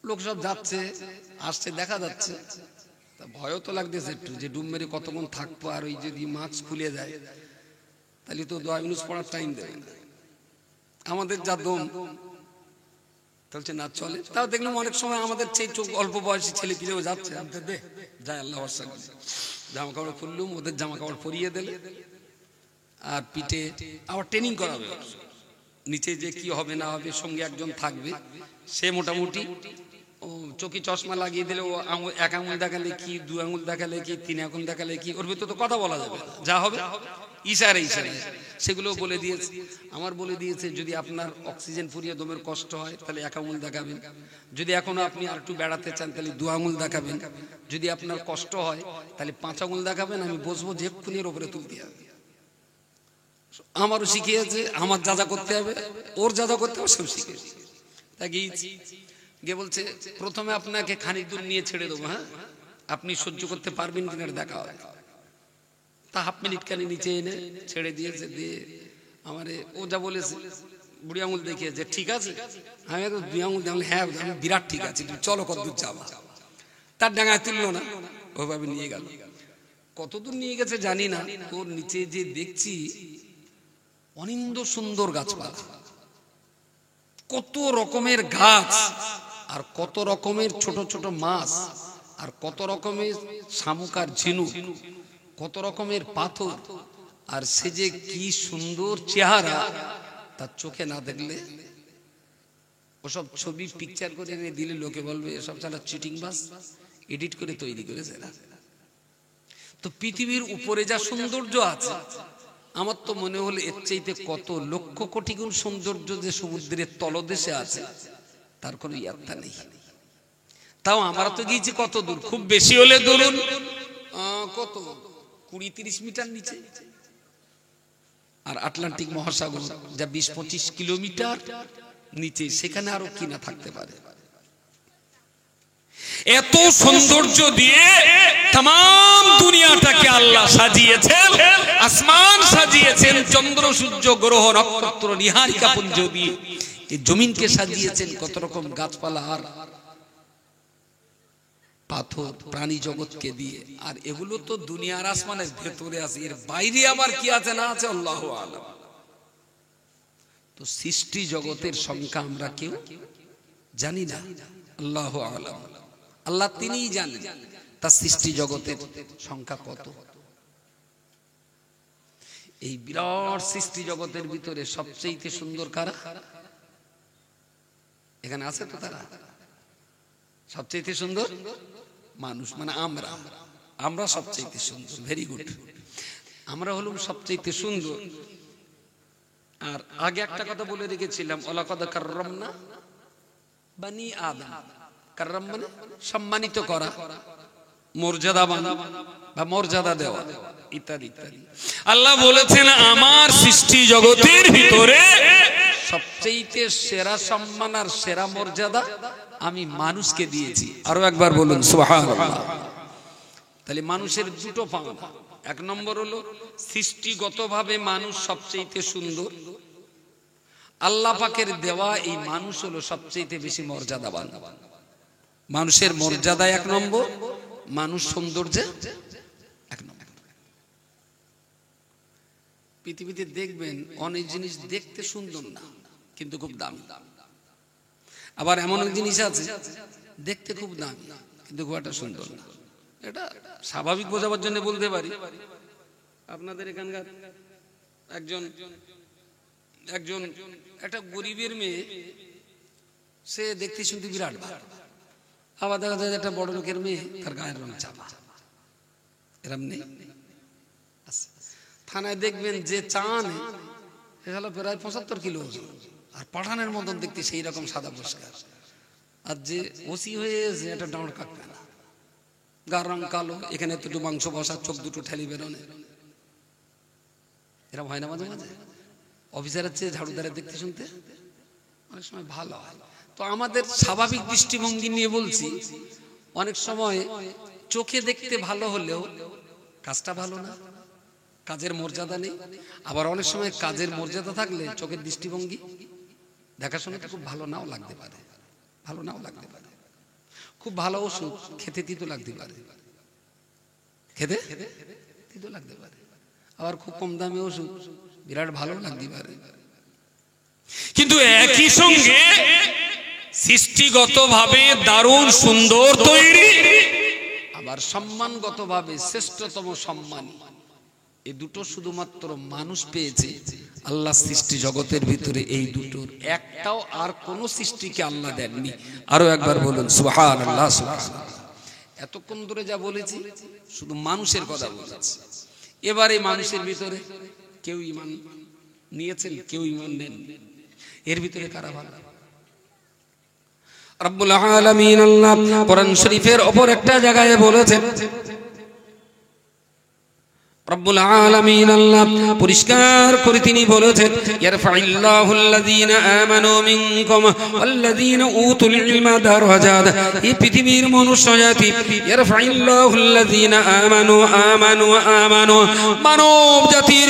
লোক সব যাচ্ছে আসছে দেখা যাচ্ছে, তা ভয়ও তো লাগতেছে একটু, যে ডুব মেরে কতক্ষণ থাকবো, আর ওই যদি মাস্ক খুলে যায় তাহলে তো দোয়া ইউনুস পড়ার টাইম দেবে না, আমাদের যা দম চলছে না চলে। তাও দেখলাম অনেক সময় আমাদের সেই চোখ অল্প বয়সী ছেলে পিলেও যাচ্ছে, দে যায় আল্লাহ ভরসা করে জামা কাপড় খুললুম, ওদের জামা কাপড় পরিয়ে দিলে, আর পিঠে আবার ট্রেনিং করাবে, নিচে যে কি হবে না হবে সঙ্গে একজন থাকবে, সে মোটামুটি ও চোখে চশমা লাগিয়ে দিলে ও এক আঙুল দেখালে কি, দু আঙুল দেখালে কি, তিন আঙুল দেখালে কি, ওর ভিতরে তো কথা বলা যাবে না, যা হবে ইশারে ইশারে সেগুলো বলে দিয়েছে। আমার বলে দিয়েছে যদি আপনার অক্সিজেন ফুরিয়ে দমের কষ্ট হয় তাহলে এক আঙুল দেখাবেন, যদি এখনো আপনি আর একটু বেড়াতে চান তাহলে দু আঙুল দেখাবেন, যদি আপনার কষ্ট হয় তাহলে 5 আঙুল দেখাবেন, আমি বসবো যে এক্ষুনি এর উপরে তুলতে হবে। আমারও শিখিয়েছে, আমার যা যা করতে হবে ওর যা যা করতে হবে সব শিখেছি। তা গিয়েছি, গিয়ে বলছে প্রথমে আপনাকে খানিক দূর নিয়ে ছেড়ে দেবো, হ্যাঁ আপনি সহ্য করতে পারবেন কিনা দেখা হবে। তা হাফ মিনিট খানি নিচে এনে ছেড়ে দিয়েছে, দিয়ে আমারে ও যা বলেছে বুড়ি আঙুল দেখিয়েছে, ঠিক আছে, আমি তো 2 আঙুল দেখলাম, হ্যাঁ আমি বিরাট ঠিক আছে, চলো কত দূর যাবা। তার ডাঙায় তুললো না, ওইভাবে নিয়ে গেল। কতদূর নিয়ে গেছে জানি না, ওর নিচে যে দেখছি অনিন্দ সুন্দর গাছপালা, কত রকমের গাছ, আর কত রকমের ছোট ছোট মাছ, আর কত রকমের শামুক আর ঝিনুক, কত রকমের পাথর, আর সে যে কি সুন্দর চেহারা, তার চোখে না দেখলে, ওসব ছবি পিকচার করে এনে দিলে লোকে বলবে এসব চালা চিটিং বাস, এডিট করে তৈরি করেছে না। তো পৃথিবীর উপরে যা সৌন্দর্য আছে, আমার তো মনে হলো এর চাইতে কত লক্ষ কোটি গুণ সৌন্দর্য যে সমুদ্রের তলদেশে আছে, তার কোনো ইয়াত্তা নেই। তাও আমরা তো গিয়েছি কত দূর, খুব বেশি হলে ধরুন কত 20-30 মিটার নিচে, আর আটলান্টিক মহাসাগর যা 20-25 কিলোমিটার নিচে, সেখানে আরো কি না থাকতে পারে। এত সৌন্দর্য দিয়ে তাম দুনিয়াটাকে আল্লাহ সাজিয়েছেন, আসমান সাজিয়েছেন, চন্দ্র সূর্য গ্রহ নক্ষত্র নিহারিকা পুঞ্জ দিয়ে এই জমিনকে সাজিয়েছেন, কত রকম গাছপালা আর পাথর প্রাণী জগৎকে দিয়ে। আর এগুলো তো দুনিয়ার আসমানের ভেতরে আছে, এর বাইরে আবার কি আছে না আছে আল্লাহু আলাম। তো সৃষ্টি জগতের সংখ্যা আমরা কেউ জানি না, আল্লাহু আলাম, আল্লাহ তিনিই জানেন তার সৃষ্টি জগতের সংখ্যা কত। এই বিরাট সৃষ্টি জগতের ভিতরে সবচেয়ে সুন্দর কারা? এখানে আছে তো তারা? সবচেয়ে সুন্দর মানুষ, মানে আমরা সবচেয়ে সুন্দর। ভেরি গুড, আমরা হলাম সবচেয়ে সুন্দর। আর আগে একটা কথা বলে রেখেছিলাম, ওয়ালাকাদ কাররামনা বানি আদম। কাররাম মানে সম্মানিত করা, মর্যাদাবান বা মর্যাদা দেওয়া ইত্যাদি ইত্যাদি। আল্লাহ বলেছেন আমার সৃষ্টি জগতের ভিতরে সবচেয়ে সেরা সম্মান আর সেরা মর্যাদা আমি মানুষকে দিয়েছি। আরো একবার বলুন সুবহানাল্লাহ। তাহলে মানুষের দুটো পাওনা, এক নম্বর হলো সৃষ্টিগতভাবে মানুষ সবচেয়ে সুন্দর, আল্লাহ পাকের দেওয়া এই মানুষ হলো সবচেয়ে বেশি মর্যাদাবান। মানুষের মর্যাদা এক নম্বর, মানুষ সৌন্দর্যে এক নম্বর। পৃথিবীতে দেখবেন অনেক জিনিস দেখতে সুন্দর না কিন্তু খুব দামি, আবার এমন এক জিনিস আছে দেখতে খুব দামি কিন্তু খুব একটা সুন্দর না। এটা স্বাভাবিক বোঝাবার জন্য বলতে পারি। আপনাদের এখানকার একজন একটা গরিবের মেয়ে, সে দেখতে শুনতে বিরাট ভালো, আবার দেখা যায় একটা বড় লোকের মেয়ে, তার গায়ের রং চাপা, এরম নেই? থানায় দেখবেন যে চান প্রায় 75 কিলো ওজন, আর পাঠানের মতন দেখতে সেই রকম সাদা পরিষ্কার, আর যে ওসি হয়েছে এটা ডাঁড় কাটবে না, গার রং কালো, এখানে একটু মাংস বসা, চোখ দুটো ঠেলি বেরোনে, এরকম হয় না মাঝে মাঝে? অফিসারের চেয়ে ঝাড়ুদারের দেখতে শুনতে অনেক সময় ভালো হয়। তো আমাদের স্বাভাবিক দৃষ্টিভঙ্গি নিয়ে বলছি, অনেক সময় চোখে দেখতে ভালো হলেও কাজটা ভালো না, কাজের মর্যাদা নেই। আবার অনেক সময় কাজের মর্যাদা থাকলে চোখের দৃষ্টিভঙ্গি দেখাশোনাটা খুব ভালো নাও লাগতে পারে, ভালো নাও লাগতে পারে। খুব ভালো ওষুধ খেতে তিতো লাগতে পারে, খেতে তিতো লাগতে পারে। আবার খুব কম দামি ওষুধ বিরাট ভালো লাগতে পারে। কিন্তু একই সঙ্গে সৃষ্টিগতভাবে দারুণ সুন্দর তৈরি, আবার সম্মানগতভাবে শ্রেষ্ঠতম সম্মান, এই দুটো শুধুমাত্র মানুষ পেয়েছে আল্লাহ সৃষ্টি জগতের ভিতরে। এই দুটোর একটাও আর কোন সৃষ্টিকে আল্লাহ দেননি। আরো একবার বলুন সুবহানাল্লাহ, সুবহানাল্লাহ। এতক্ষণ ধরে যা বলেছি শুধু মানুষের কথা বলেছি। এবারে মানুষের ভিতরে কেউ ঈমান নিয়েছেন, কেউ ঈমান নেন। এর ভিতরে কারা ভালো? রব্বুল আলামিন আল্লাহ কোরআন শরীফের উপর একটা জায়গায় বলেছেন, রব্বুল আলামিন আল্লাহ পরিষ্কার করে তিনি বলেছেন, ইয়ারফাইল্লাহুল্লাযীনা আমানু মিনকুম ওয়াল্লাযীনা উতুল ইলমা দারাজাত। এই পৃথিবীর মনুষ্য জাতি, ইয়ারফাইল্লাহুল্লাযীনা আমানু আমানু, মানব জাতির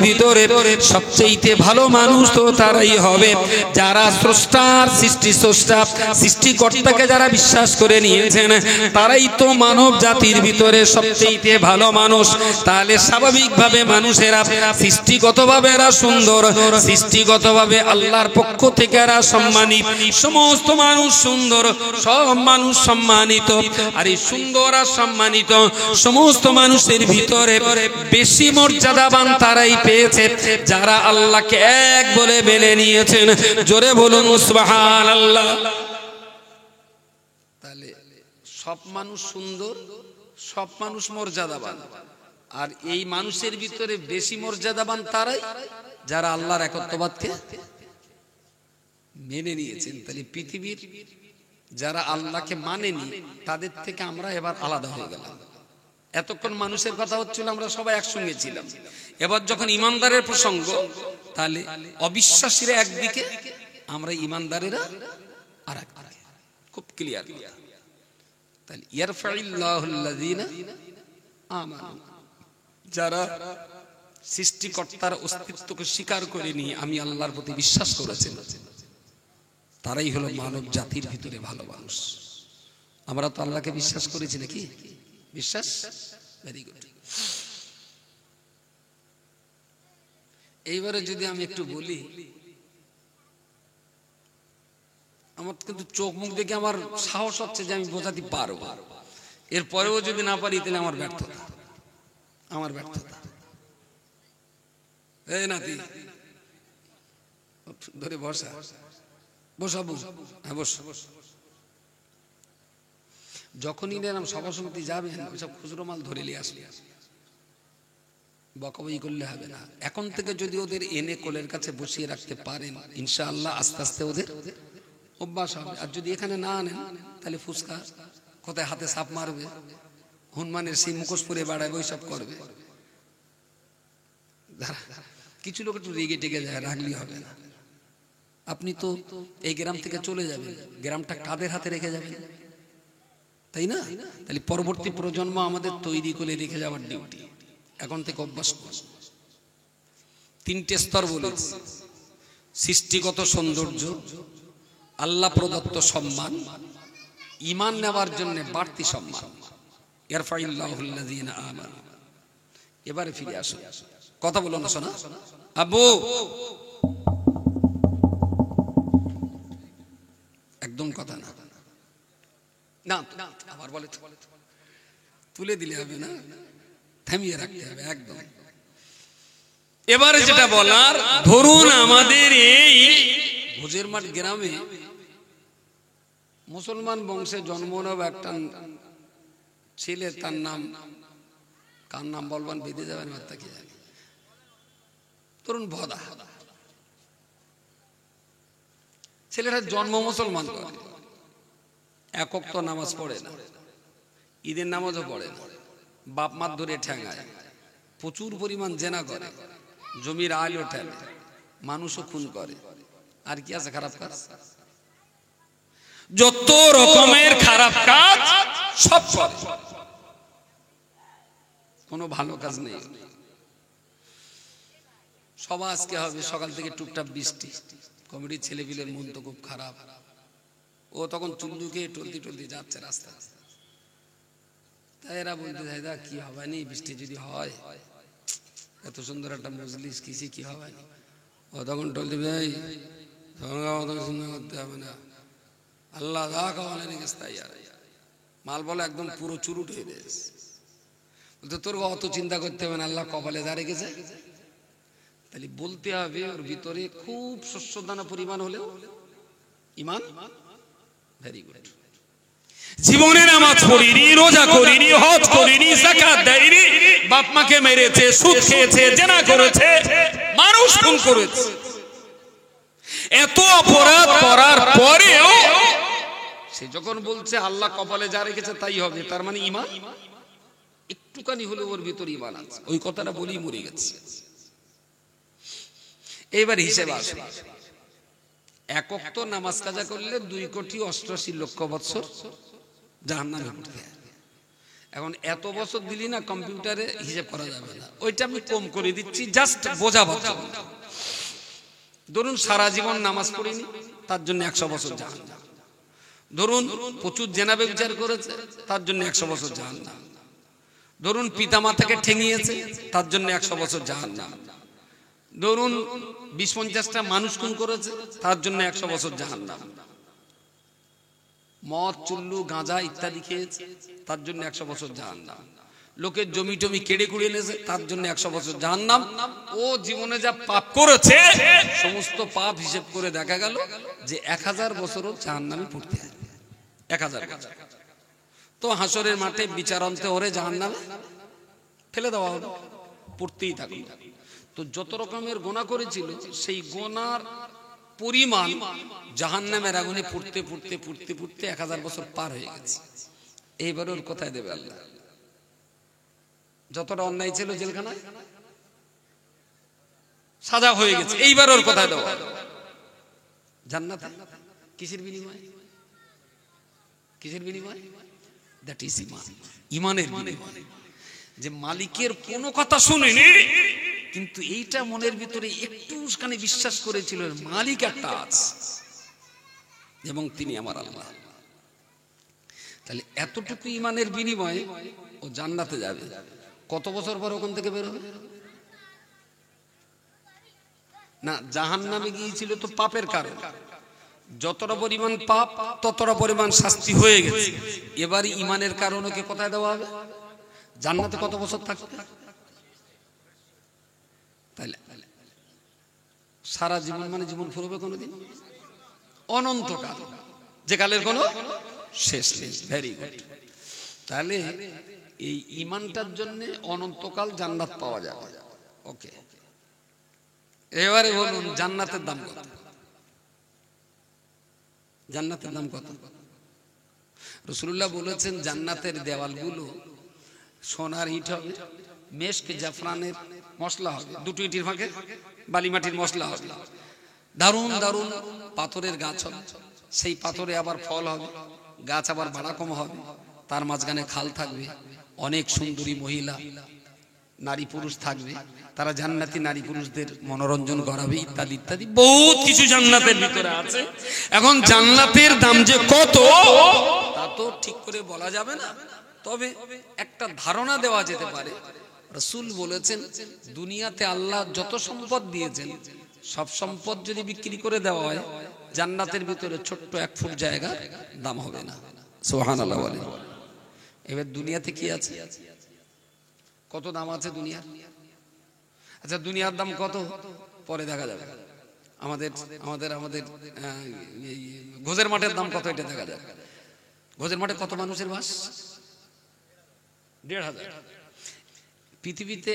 ভিতরে সবচেয়ে ভালো মানুষ তো তারাই হবে যারা স্রষ্টার সৃষ্টিকর্তাকে যারা বিশ্বাস করে নিয়েছেন, তারাই তো মানব জাতির ভিতরে সবচেয়ে ভালো মানুষ। তাহলে স্বাভাবিকভাবে মানুষেরা সৃষ্টিগতভাবে এরা সুন্দর, সৃষ্টিগতভাবে আল্লাহর পক্ষ থেকে এরা সম্মানিত। সমস্ত মানুষ সুন্দর, সব মানুষ সম্মানিত। আর এই সুন্দর আর সম্মানিত সমস্ত মানুষের ভিতরে বেশি মর্যাদাবান তারাই পেয়েছে যারা আল্লাহকে এক বলে মেনে নিয়েছেন। জোরে বলুন সুবহানাল্লাহ। তাহলে সব মানুষ সুন্দর, সব মানুষ মর্যাদাবান। আর এই মানুষের ভিতরে বেশি মর্যাদাবান তারাই যারা আল্লাহর একত্ববাদকে মেনে নিয়েছেন। তাহলে পৃথিবীর যারা আল্লাহকে মানেনি তাদের থেকে আমরা এবার আলাদা হয়ে গেলাম। এতক্ষণ মানুষের কথা হচ্ছিল, আমরা সবাই একসঙ্গে ছিলাম। এবার যখন ইমানদারের প্রসঙ্গ, তাহলে অবিশ্বাসীরা একদিকে, আমরা ইমানদারেরা আর একদিকে। খুব ক্লিয়ার। তাহলে ইয়ারফাইল্লাহুল্লাযীনা আমানু, যারা সৃষ্টিকর্তার অস্তিত্বকে স্বীকার করে নিয়ে আমি আল্লাহর প্রতি বিশ্বাস করেছেন, তারাই হলো মানব জাতির ভিতরে ভালো মানুষ। আমরা তো আল্লাহকে বিশ্বাস করেছি নাকি? বিশ্বাস, ভেরি গুড। এইবারে যদি আমি একটু বলি, আমার কিন্তু চোখ মুখ দেখে আমার সাহস হচ্ছে যে আমি বোঝাতে পারবো। এরপরেও যদি না পারি তাহলে আমার ব্যর্থতা, আমার ব্যর্থতা। এই নাতি ধরে বসা, বসাবো, হ্যাঁ বস। যখনই এরকম সভা সমিতি যাবেন, ওইসব খুচরো মাল ধরে নিয়ে আসবে, বকাবকি করলে হবে না। এখন থেকে যদি ওদের এনে কোলের কাছে বসিয়ে রাখতে পারেন, ইনশাআল্লাহ আস্তে আস্তে ওদের অভ্যাস হবে। আর যদি এখানে না আনেন, তাহলে ফুসকা কোথায় হাতে সাপ মারবে, হনুমানের সেই মুখোশ পরে বাড়াবে, ওইসব করবে। কিছু লোক একটু রেগে টেগে যায়, রাগলি হবে না। আপনি তো এই গ্রাম থেকে চলে যাবেন, গ্রামটা কাদের হাতে রেখে যাবেন, তাই না? তাহলে পরবর্তী প্রজন্ম আমাদের তৈরি করে রেখে যাওয়ার ডিউটি। এখন থেকে অভ্যাস করুন। তিনটে স্তর বলেছি: সৃষ্টিগত সৌন্দর্য, আল্লাহ প্রদত্ত সম্মান, ঈমান নেওয়ার জন্য বাড়তি সম্মান। ইয়ারফাইল্লাহুল্লাযীনা আমানু। এবারে ফিরে আসো, কথা বলো না শোনা। আব্বু একদম কথা না, না আবার বলে তুলে দিলে হবে না, থামিয়ে রাখতে হবে একদম। এবারে যেটা বলার, ধরুন আমাদের এই ভোজের মাঠ গ্রামে মুসলমান বংশে জন্ম নেওয়া একটা ছেলে, তার নাম, কার নাম বলবান বেঁধে যাবেন, কি জানি, ধরুন ভদা। ছেলেটা জন্ম মুসলমান করে, এক ওয়াক্ত নামাজ পড়ে না, ঈদের নামাজও পড়ে না, বাপ মার ধরে ঠ্যাঙায়, প্রচুর পরিমাণ জেনা করে, জমির আইলও ঠেলে, মানুষও খুন করে। আর কি আছে খারাপ কাজ? যত রকমের খারাপ কাজ সব করে, কোনো ভালো কাজ নেই। সব আজকে হবে, সকাল থেকে টুকটাক বৃষ্টি, কমিটির ছেলেপিলের মন তো খুব খারাপ। ও তখন চুল্লুকে টলতি টলতি যাচ্ছে রাস্তা, তাই এরা বলতে চাই দা কি হবে নি, বৃষ্টি যদি হয়, এত সুন্দর একটা মজলিস কিছু কি হবে নি। ও তখন টলতি ভাই করতে হবে না, আল্লাহ দা খাওয়ালে গেছে, তাই আর মাল বলে একদম পুরো চুরুট হয়ে গেছে। বলতে তোর অত চিন্তা করতে হবে না, আল্লাহ কপালে যা রেখেছে। তাহলে বলতে হবে ওর ভিতরে খুব শস্য দানা পরিমাণ হলেও ঈমান ভেরি গুড। জীবনে নামাজ পড়িনি, রোজা করিনি, হজ করিনি, যাকাত দেয়নি, বাপ মাকে মেরেছে, সুদ খেয়েছে, জেনা করেছে, মানুষ খুন করেছে, এত অপরাধ করার পরেও সে যখন বলছে আল্লাহ কপালে যা রেখেছে তাই হবে, তার মানে ঈমান একটুখানি হলেও ওর ভিতরে ঈমান আছে। ওই কথাটা বলেই মরে গেছে। এবার হিসেব আসে, এক ওয়াক্ত নামাজ কাজা করলে 2,88,00,000 বছর জাহান্নামে পড়তে হয়। এখন এত বছর দিলি না, কম্পিউটারে হিসেব করা যাবে না, ওইটা আমি কম করে দিচ্ছি জাস্ট বোঝাবো। ধরুন সারা জীবন নামাজ পড়িনি, তার জন্য 100 বছর জাহান্নাম। ধরুন প্রচুর জেনা ব্যভিচার করেছে, তার জন্য 100 বছর জাহান্নাম। ধরুন পিতামাতাকে ঠেঙিয়েছে, তার জন্য 100 বছর জাহান্নাম। ধরুন 20-50টা মানুষ খুন করেছে, তার জন্য 100 বছর জাহান্নাম। মদ, চুল্লু, গাঁজা ইত্যাদি খেয়েছে, তার জন্য 100 বছর জাহান্নাম। লোকের জমি টমি কেড়ে কুড়ে নিয়েছে, তার জন্য 100 বছর জাহান্নাম। ও জীবনে যা পাপ করেছে সমস্ত পাপ হিসেব করে দেখা গেল যে 1000 বছরও জাহান্নামে পড়তে হয়। 1000 বছর তো হাসরের মাঠে বিচারান্তে ওরে জাহান্নামে ফেলে দেওয়া হলো, পড়তেই থাকলো। তো যত রকমের গোনা করেছিল সেই গোনার পরিমাণ জাহান্নামের আগুনে পড়তে পড়তে পড়তে পড়তে 1000 বছর পার হয়ে গেছে। এইবার ওর কোথায় দেবে আল্লাহ? যতটা অন্যায় ছিল জেলখানায় সাজা হয়ে গেছে, এইবার ওর কোথায় দেওয়া? জান্নাতে। কিসের বিনিময়ে? কিসের বিনিময়ে? দ্যাট ইজ ঈমান। ঈমানের বিনিময়ে। যে মালিকের কোনো কথা শুনেনি, কিন্তু এইটা মনের ভিতরে একটুখানি বিশ্বাস করেছিল মালিক একটা আছে এবং তিনি আমার আল্লাহ। তাহলে এতটুকু ঈমানের বিনিময়ে ও জান্নাতে যাবে। কত বছর পর ওখান থেকে বের হবে? না, জাহান্নামে গিয়েছিল তো পাপের কারণ, যতটা পরিমাণ পাপ ততটা পরিমাণ শাস্তি হয়ে গেছে। এবার ঈমানের কারণে ওকে কোথায় দেওয়া হবে? জান্নাতে। কত বছর থাকবে? তাহলে সারা জীবন মানে জীবন ফুরবে কোনোদিন? অনন্তকাল, যে কালের কোনো শেষ নেই। Very good. তাহলে এই ঈমানটার জন্য অনন্তকাল জান্নাত পাওয়া যাবে। ওকে, এবারে বলুন জান্নাতের দাম কত? জান্নাতের দাম কত? রাসূলুল্লাহ বলেছেন জান্নাতের দেওয়ালগুলো সোনার ইট হবে, মেশক জাফরানের মশলা হবে, দুটো ইটের ফাঁকে বালি মাটির মশলা হবে, দারুণ দারুণ পাথরের গাছ হবে, সেই পাথরে আবার ফল হবে, গাছ আবার বাড়া কম হবে, তার মাঝখানে খাল থাকবে, অনেক সুন্দরী মহিলা নারী পুরুষ থাকবে, তারা জান্নাতি নারী পুরুষদের মনোরঞ্জন করাবে, ইত্যাদি ইত্যাদি বহুত কিছু জান্নাতের ভিতরে আছে। এখন জান্নাতের দাম যে কত তা তো ঠিক করে বলা যাবে না, তবে একটা ধারণা দেওয়া যেতে পারে। রাসূল বলেছেন দুনিয়াতে আল্লাহ যত সম্পদ দিয়েছেন সব সম্পদ যদি বিক্রি করে দেওয়া হয় জান্নাতের ভিতরে ছোট্ট 1 ফুট জায়গা দাম হবে না। সুবহানাল্লাহ বলেন। এবার দুনিয়াতে কি আছে? কত দাম আছে দুনিয়ার? আচ্ছা দুনিয়ার দাম কত পরে দেখা যাবে। আমাদের আমাদের আমাদের ঘোষের মাঠের দাম কত এটা দেখা যাবে। ঘোষের মাঠে কত মানুষের বাস? 1,500। পৃথিবীতে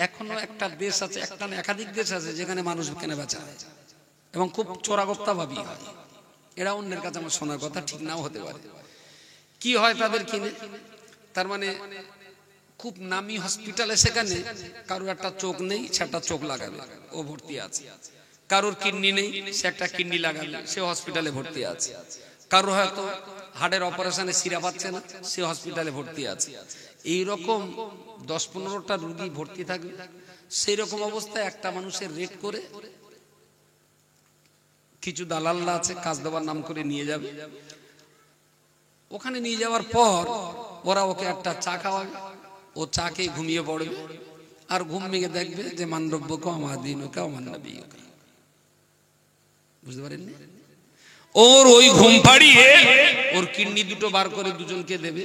এখনো একটা দেশ আছে, একটা না একাধিক দেশ আছে যেখানে মানুষ কেনে বেচা হয় এবং খুব চোরাগোপ্তা ভাবি হয়। এরা অন্যের কাছে আমার শোনার কথা, ঠিক নাও হতে পারে। কি হয় তাদের কিনে? তার মানে খুব নামি হসপিটালে সেখানে কারোর একটা চোখ নেই, সে একটা চোখ লাগাবে, ও ভর্তি আছে। কারোর কিডনি নেই, সে একটা কিডনি লাগাবে, সে হসপিটালে ভর্তি আছে। কারোর হয়তো হার্টের অপারেশনে শিরা পাচ্ছে না, সে হসপিটালে ভর্তি আছে। এইরকম 10-15টা রোগী ভর্তি থাকবে। সেই রকম অবস্থায় একটা মানুষের রেট করে কিছু দালাল্লা আছে, কাজ দেওয়ার নাম করে নিয়ে যাবে। ওখানে নিয়ে যাওয়ার পর ওরা ওকে একটা চা খাওয়াবে, ও চা খেয়ে ঘুমিয়ে পড়বে, আর ঘুম ভেঙে দেখবে যে মানরব্যকে আমার দিনকে আমার নবী। বুঝতে পারেননি? ওর ওই ঘুম পাড়িয়ে ওর কিডনি দুটো বার করে দুজনকে দেবে,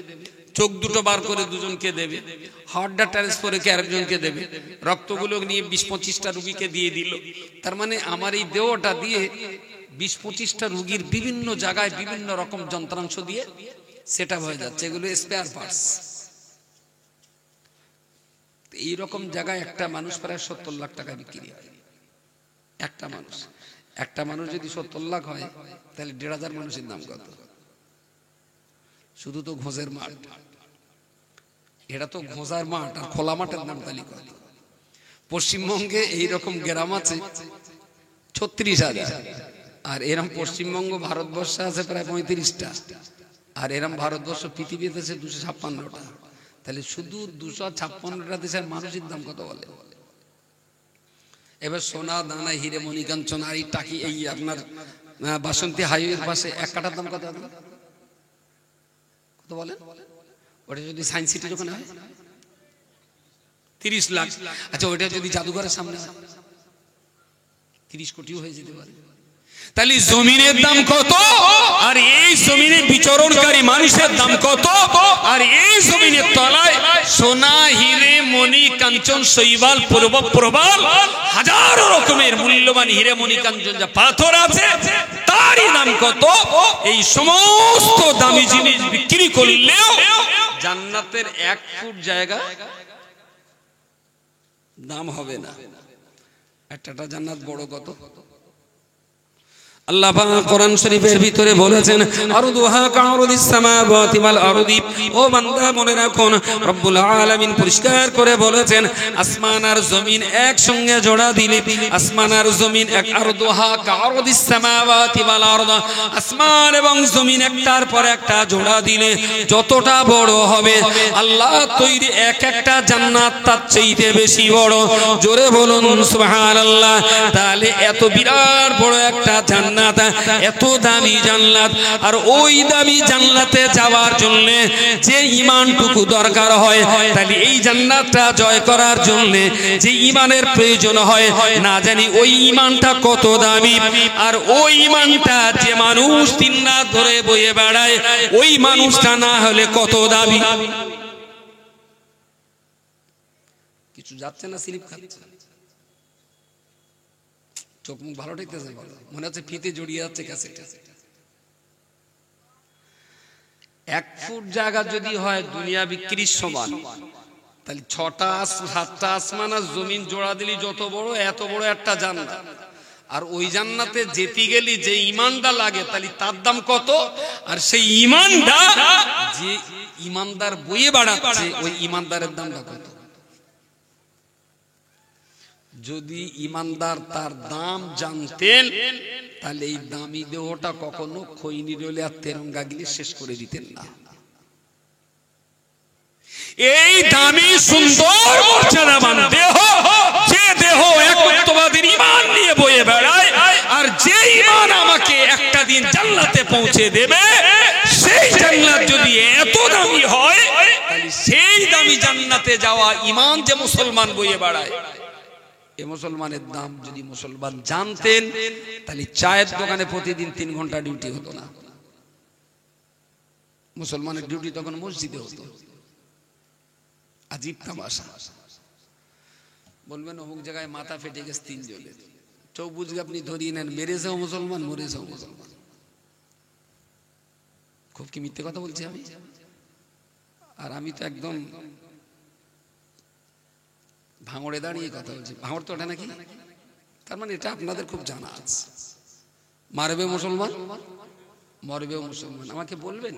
চোখ দুটো বার করে দুজনকে দেবে, হার্টটা ট্রান্সফার করে আরেকজনকে দেবে, রক্তগুলো নিয়ে 20-25টা রোগীকে দিয়ে দিল। তার মানে আমার এই দেহটা দিয়ে 20-25টা রোগীর বিভিন্ন জায়গায় বিভিন্ন রকম যন্ত্রাংশ দিয়ে সেটা হয়ে যাচ্ছে, এগুলো স্পেয়ার পার্টস। এইরকম জায়গায় একটা মানুষ প্রায় 70 লাখ টাকা বিক্রি হয়। একটা মানুষ যদি 70 লাখ হয়, তাহলে 1,500 মানুষের দাম কত? শুধু তো ঘোষের মাঠ, এটা তো ঘোষার মাঠ আর খোলা মাঠের দাম তালি কত? পশ্চিমবঙ্গে এইরকম গ্রাম আছে 36,000, আর এরম পশ্চিমবঙ্গ ভারতবর্ষে আছে প্রায় 35টা, আর এরম ভারতবর্ষ পৃথিবীতে আছে 256টা। তাহলে শুধু 256টা দেশের মানুষের দাম কত বলে? এবার সোনা দানা হিরে মণিকাঞ্চন আর এই টাকি, এই আপনার বাসন্তী হাইওয়ের পাশে 1 কাঠার দাম কত বলেন? ওটা যদি সায়েন্স সিটি যখন হয় 30 লাখ। আচ্ছা, ওটা যদি জাদুঘরের সামনে হয় 30 কোটিও হয়ে যেতে পারে। তাহলে জমিনের দাম কত, আর এই জমিনে বিচরণকারী মানুষের দাম কত, আর এই জমিনের তলায় সোনা হিরে মণি কাঞ্চন শৈবাল প্রবাল হাজারো রকমের মূল্যবান হিরে মণি কাঞ্চন যা পাথর আছে, তারই দাম কত? এই সমস্ত দামি জিনিস বিক্রি করলেও জান্নাতের 1 ফুট জায়গা দাম হবে না। একটা জান্নাত বড় কত? আল্লাহ পাক কোরআন শরীফের ভিতরে বলেছেন, আরদুহা কাউরুদিস সামাওয়াতি ওয়াল আরদি। ও বান্দা মনে রাখুন, রব্বুল আলামিন পরিষ্কার করে বলেছেন, আসমান আর জমিন একসঙ্গে জোড়া দিলে, আসমান আর জমিন এক, আরদুহা কাউরুদিস সামাওয়াতি ওয়াল আরদ, আসমান এবং জমিন একটার পর একটা জোড়া দিলে যতটা বড় হবে, আল্লাহ তৈরি এক একটা জান্নাত তার চাইতে বেশি বড়। জোরে বলুন সুবহানাল্লাহ। তাহলে এত বিরাট বড় একটা জান্নাত, এত দামি জান্নাত, আর ওই দামি জান্নাতে যাওয়ার জন্য যে ঈমানটুকু দরকার হয়, তাহলে এই জান্নাতটা জয় করার জন্য যে ঈমানের প্রয়োজন হয়, না জানি ওই ঈমানটা কত দামি। আর ওই ঈমানটা যে মানুষ 3 রাত ধরে বয়ে বেড়ায়, ওই মানুষটা না হলে কত দামি। কিছু যাচ্ছে না, স্লিপ খাচ্ছে, চোখ মুখ ভালো ঠেকতেছে, মনে হচ্ছে ফিতে জড়িয়ে যাচ্ছে ক্যাসেট। 1 ফুট জায়গা যদি হয় দুনিয়া বিক্রির সমান, তাহলে 6টা-7টা আসমান আর জমিন জোড়া দিলি যত বড়, এত বড় একটা জান্নাত। আর ওই জান্নাতে যেতে গেলি যে ঈমানটা লাগে, তাহলে তার দাম কত? আর সেই ঈমানটা যে ঈমানদার বইয়ে বাড়াচ্ছে, ওই ঈমানদারের দামটা কত? যদি ঈমানদার তার দাম জানতেন, তাহলে এই দামি দেহটা কখনো খৈনি রইলে আর তেরঙ্গা গিলে শেষ করে দিতেন না। এই দামি সুন্দর মর্যাদাবান দেহ, যে দেহ একত্ববাদীর ঈমান নিয়ে বয়ে বেড়ায়, আর যে ঈমান আমাকে একটা দিন জান্নাতে পৌঁছে দেবে, সেই জান্নাত যদি এত দামি হয়, তাহলে সেই দামি জান্নাতে যাওয়া ঈমান যে মুসলমান বয়ে বেড়ায়, এ মুসলমানের দাম যদি মুসলমান জানতেন, তাহলে চায়ের দোকানে প্রতিদিন 3 ঘন্টা ডিউটি হতো না। মুসলমানের ডিউটি তখন মসজিদে হতো। আজীব তামাশা। বলবেন অমুক জায়গায় মাথা ফেটে গেছে 3 জনের, চৌবুজকে আপনি ধরিয়ে নেন, মেরেছেও মুসলমান, মরেছেও মুসলমান। খুব কি মিথ্যে কথা বলছি আমি? আর আমি তো একদম ভাঙড়ে দাঁড়িয়ে কথা বলছি। ভাঙড় তো ওঠে নাকি? তার মানে এটা আপনাদের খুব জানা আছে। মারবে মুসলমান, মরবেও মুসলমান। আমাকে বলবেন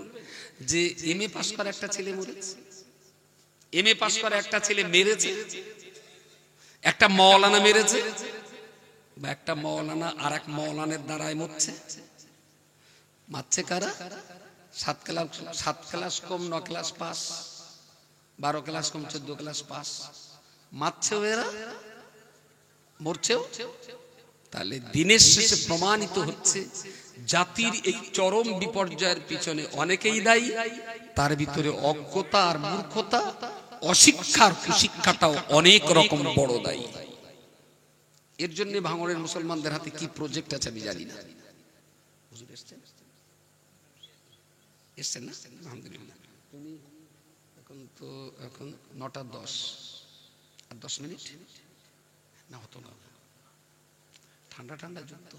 যে MA পাস করা একটা ছেলে মরেছে, এমএ পাস করা একটা ছেলে মেরেছে, একটা মাওলানা মেরেছে, বা একটা মাওলানা আর এক মাওলানার দ্বারাই মরছে। মারছে কারা? 7 ক্লাস কম 9 ক্লাস পাস, 12 ক্লাস কম 14 ক্লাস পাস, মারছেও এরা, মরছেও। তাহলে দিনের শেষে প্রমাণিত হচ্ছে জাতির এই চরম বিপর্যয়ের পিছনে অনেকেই দায়ী, তার ভিতরে অজ্ঞতা আর মূর্খতা, অশিক্ষার কুশিক্ষাটাও অনেক রকম বড় দায়ী। এর জন্য ভাঙড়ের মুসলমানদের হাতে কি প্রজেক্ট আছে আমি জানি না। এসছেন না? আলহামদুলিল্লাহ। এখন 9:10 আর 10 মিনিট না, হতো না, ঠান্ডা ঠান্ডা যুক্ত।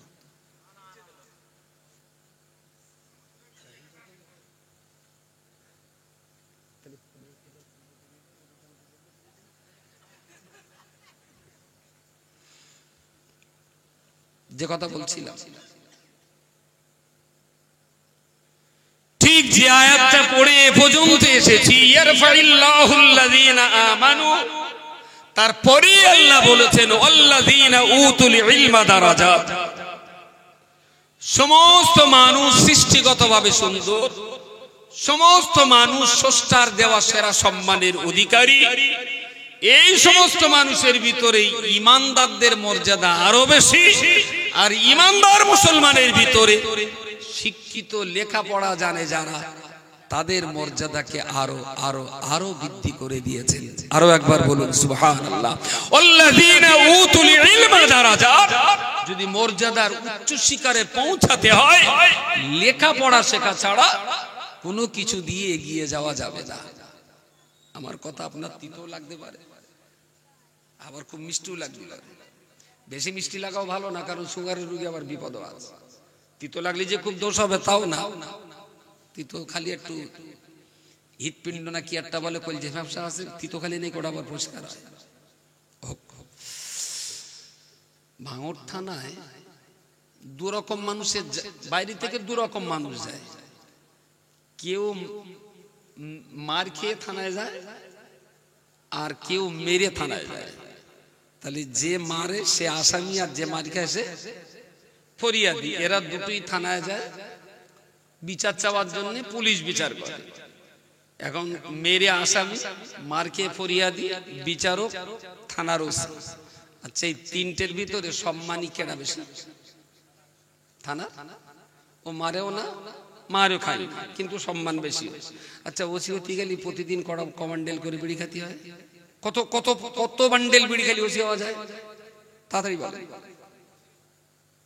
যে কথা বলছিলাম, ঠিক যে আয়াতটা পড়ে এ পর্যন্ত এসেছি, ইয়ারফাইল্লাহুল্লাযীনা আমানু, তারপরে আল্লাহ বলেছেন আল্লাযীনা উতুল ইলমা দারাজাত। সমস্ত মানুষ সৃষ্টিগতভাবে সুন্দর, সমস্ত মানুষ স্রষ্টার দেওয়া সেরা সম্মানের অধিকারী। এই সমস্ত মানুষের ভিতরে ঈমানদারদের মর্যাদা আরো বেশি, আর ঈমানদার মুসলমানের ভিতরে শিক্ষিত লেখাপড়া জানে যারা, তাদের মর্যাদাকে আরো আরো আরো বৃদ্ধি করে দিয়েছেন। আরো একবার বলুন সুবহানাল্লাহ। আল্লাযীনা উতুল ইলমা দারাজাত। যদি মর্যাদার উচ্চ শিখরে পৌঁছাতে হয়, লেখাপড়া শেখা ছাড়া কোনো কিছু দিয়ে এগিয়ে যাওয়া যাবে না। আমার কথা আপনার তিতো লাগতে পারে, আবার খুব মিষ্টিও লাগতে পারে। বেশি মিষ্টি লাগাও ভালো না, কারণ সুগারের রোগী আবার বিপদ আছে। তিতো লাগলে যে খুব দোষ হবে তাও না, তিতো খালি একটু হৃৎপিণ্ড না কি একটা বলে কলজে ব্যবসা আছে, তিতো খালি নেই, কোটা আবার পরিষ্কার হয়। ভাঙড় থানায় দুরকম মানুষের, বাইরে থেকে দুরকম মানুষ যায়। কেউ মার খেয়ে থানায় যায়, আর কেউ মেরে থানায় যায়। তাহলে যে মারে সে আসামি, আর যে মার খেয়ে সে ফরিয়াদি। এরা দুটোই থানায় যায় বিচার চাওয়ার জন্য, পুলিশ বিচার করে। এখন মেরে আসামি, মার খেয়ে ফরিয়াদি, বিচারক, থানার ওসি। আচ্ছা, এই তিনটের ভিতরে সম্মানী কেনা বেশি? থানা। ও মারেও না, মারও খায়, কিন্তু সম্মান বেশি। আচ্ছা, ওসি হতে গেলে প্রতিদিন কমান্ডেল করে বিড়ি খাতে হয়। কত কত কত বান্ডেল বিড়ি খালি ওসি হওয়া যায়? তাড়াতাড়ি বলে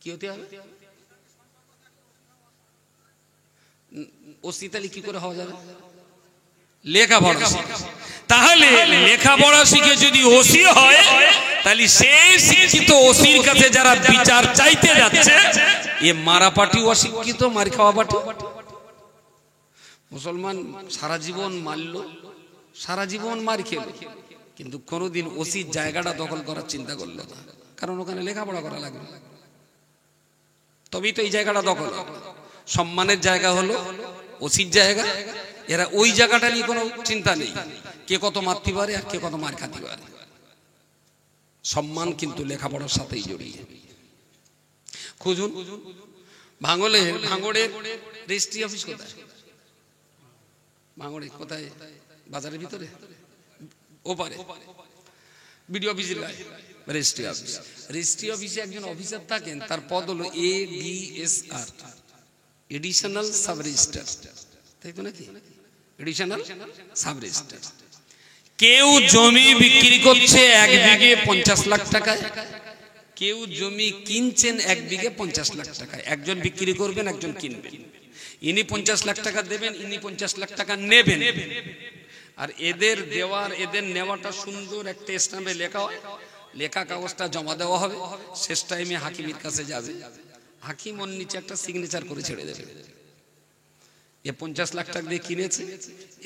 কি হতে হবে? ওসি তাহলে কি করে হওয়া যাবে? লেখাপড়া। তাহলে লেখাপড়া শিখে যদি ওসি হয়, তাহলে সেই শিক্ষিত ওসির কাছে যারা বিচার চাইতে যাচ্ছে, এ মারা পার্টি অশিক্ষিত, মার খাওয়া পার্টি। মুসলমান সারা জীবন মারল, সারা জীবন মার খেল, কিন্তু কোনোদিন ওসির জায়গাটা দখল করার চিন্তা করলো না, কারণ ওখানে লেখাপড়া করা লাগবে। তবেই তো এই জায়গাটা দখল। সম্মানের জায়গা হলো ওসির জায়গা। এরা ওই জায়গাটা নিয়ে কোনো চিন্তা নেই, কে কত মারতে পারে আর কে কত মার খাতে পারে। সম্মান কিন্তু লেখাপড়ার সাথেই জড়িয়ে। খুঁজুন ভাঙড়ের রেজিস্ট্রি অফিস কোথায়? ভাঙড়ে কোথায়? বাজারের ভিতরে ওপারে বিডিও অফিসের গায়ে রেজিস্ট্রি অফিস। রেজিস্ট্রি অফিসে একজন অফিসার থাকেন, তার পদ হলো ADSR, এডিশনাল সাব রেজিস্ট্রার, তাই তো নাকি? Additional sub registrar. কেউ জমি বিক্রি করছে 1 বিঘে 50 লাখ টাকায়, কেউ জমি কিনছেন 1 বিঘে 50 লাখ টাকায়। একজন বিক্রি করবেন, একজন কিনবেন। ইনি 50 লাখ টাকা দেবেন, ইনি 50 লাখ টাকা নেবেন। আর এদের নেওয়াটা সুন্দর একটা স্ট্যাম্পে লেখা হয়, লেখা কাগজটা জমা দেওয়া হবে, শেষ টাইমে হাকিমের কাছে যাবে। হাকিম ওর নিচে একটা সিগনেচার করে ছেড়ে দেবে। এ 50 লাখ টাকা দিয়ে কিনেছে,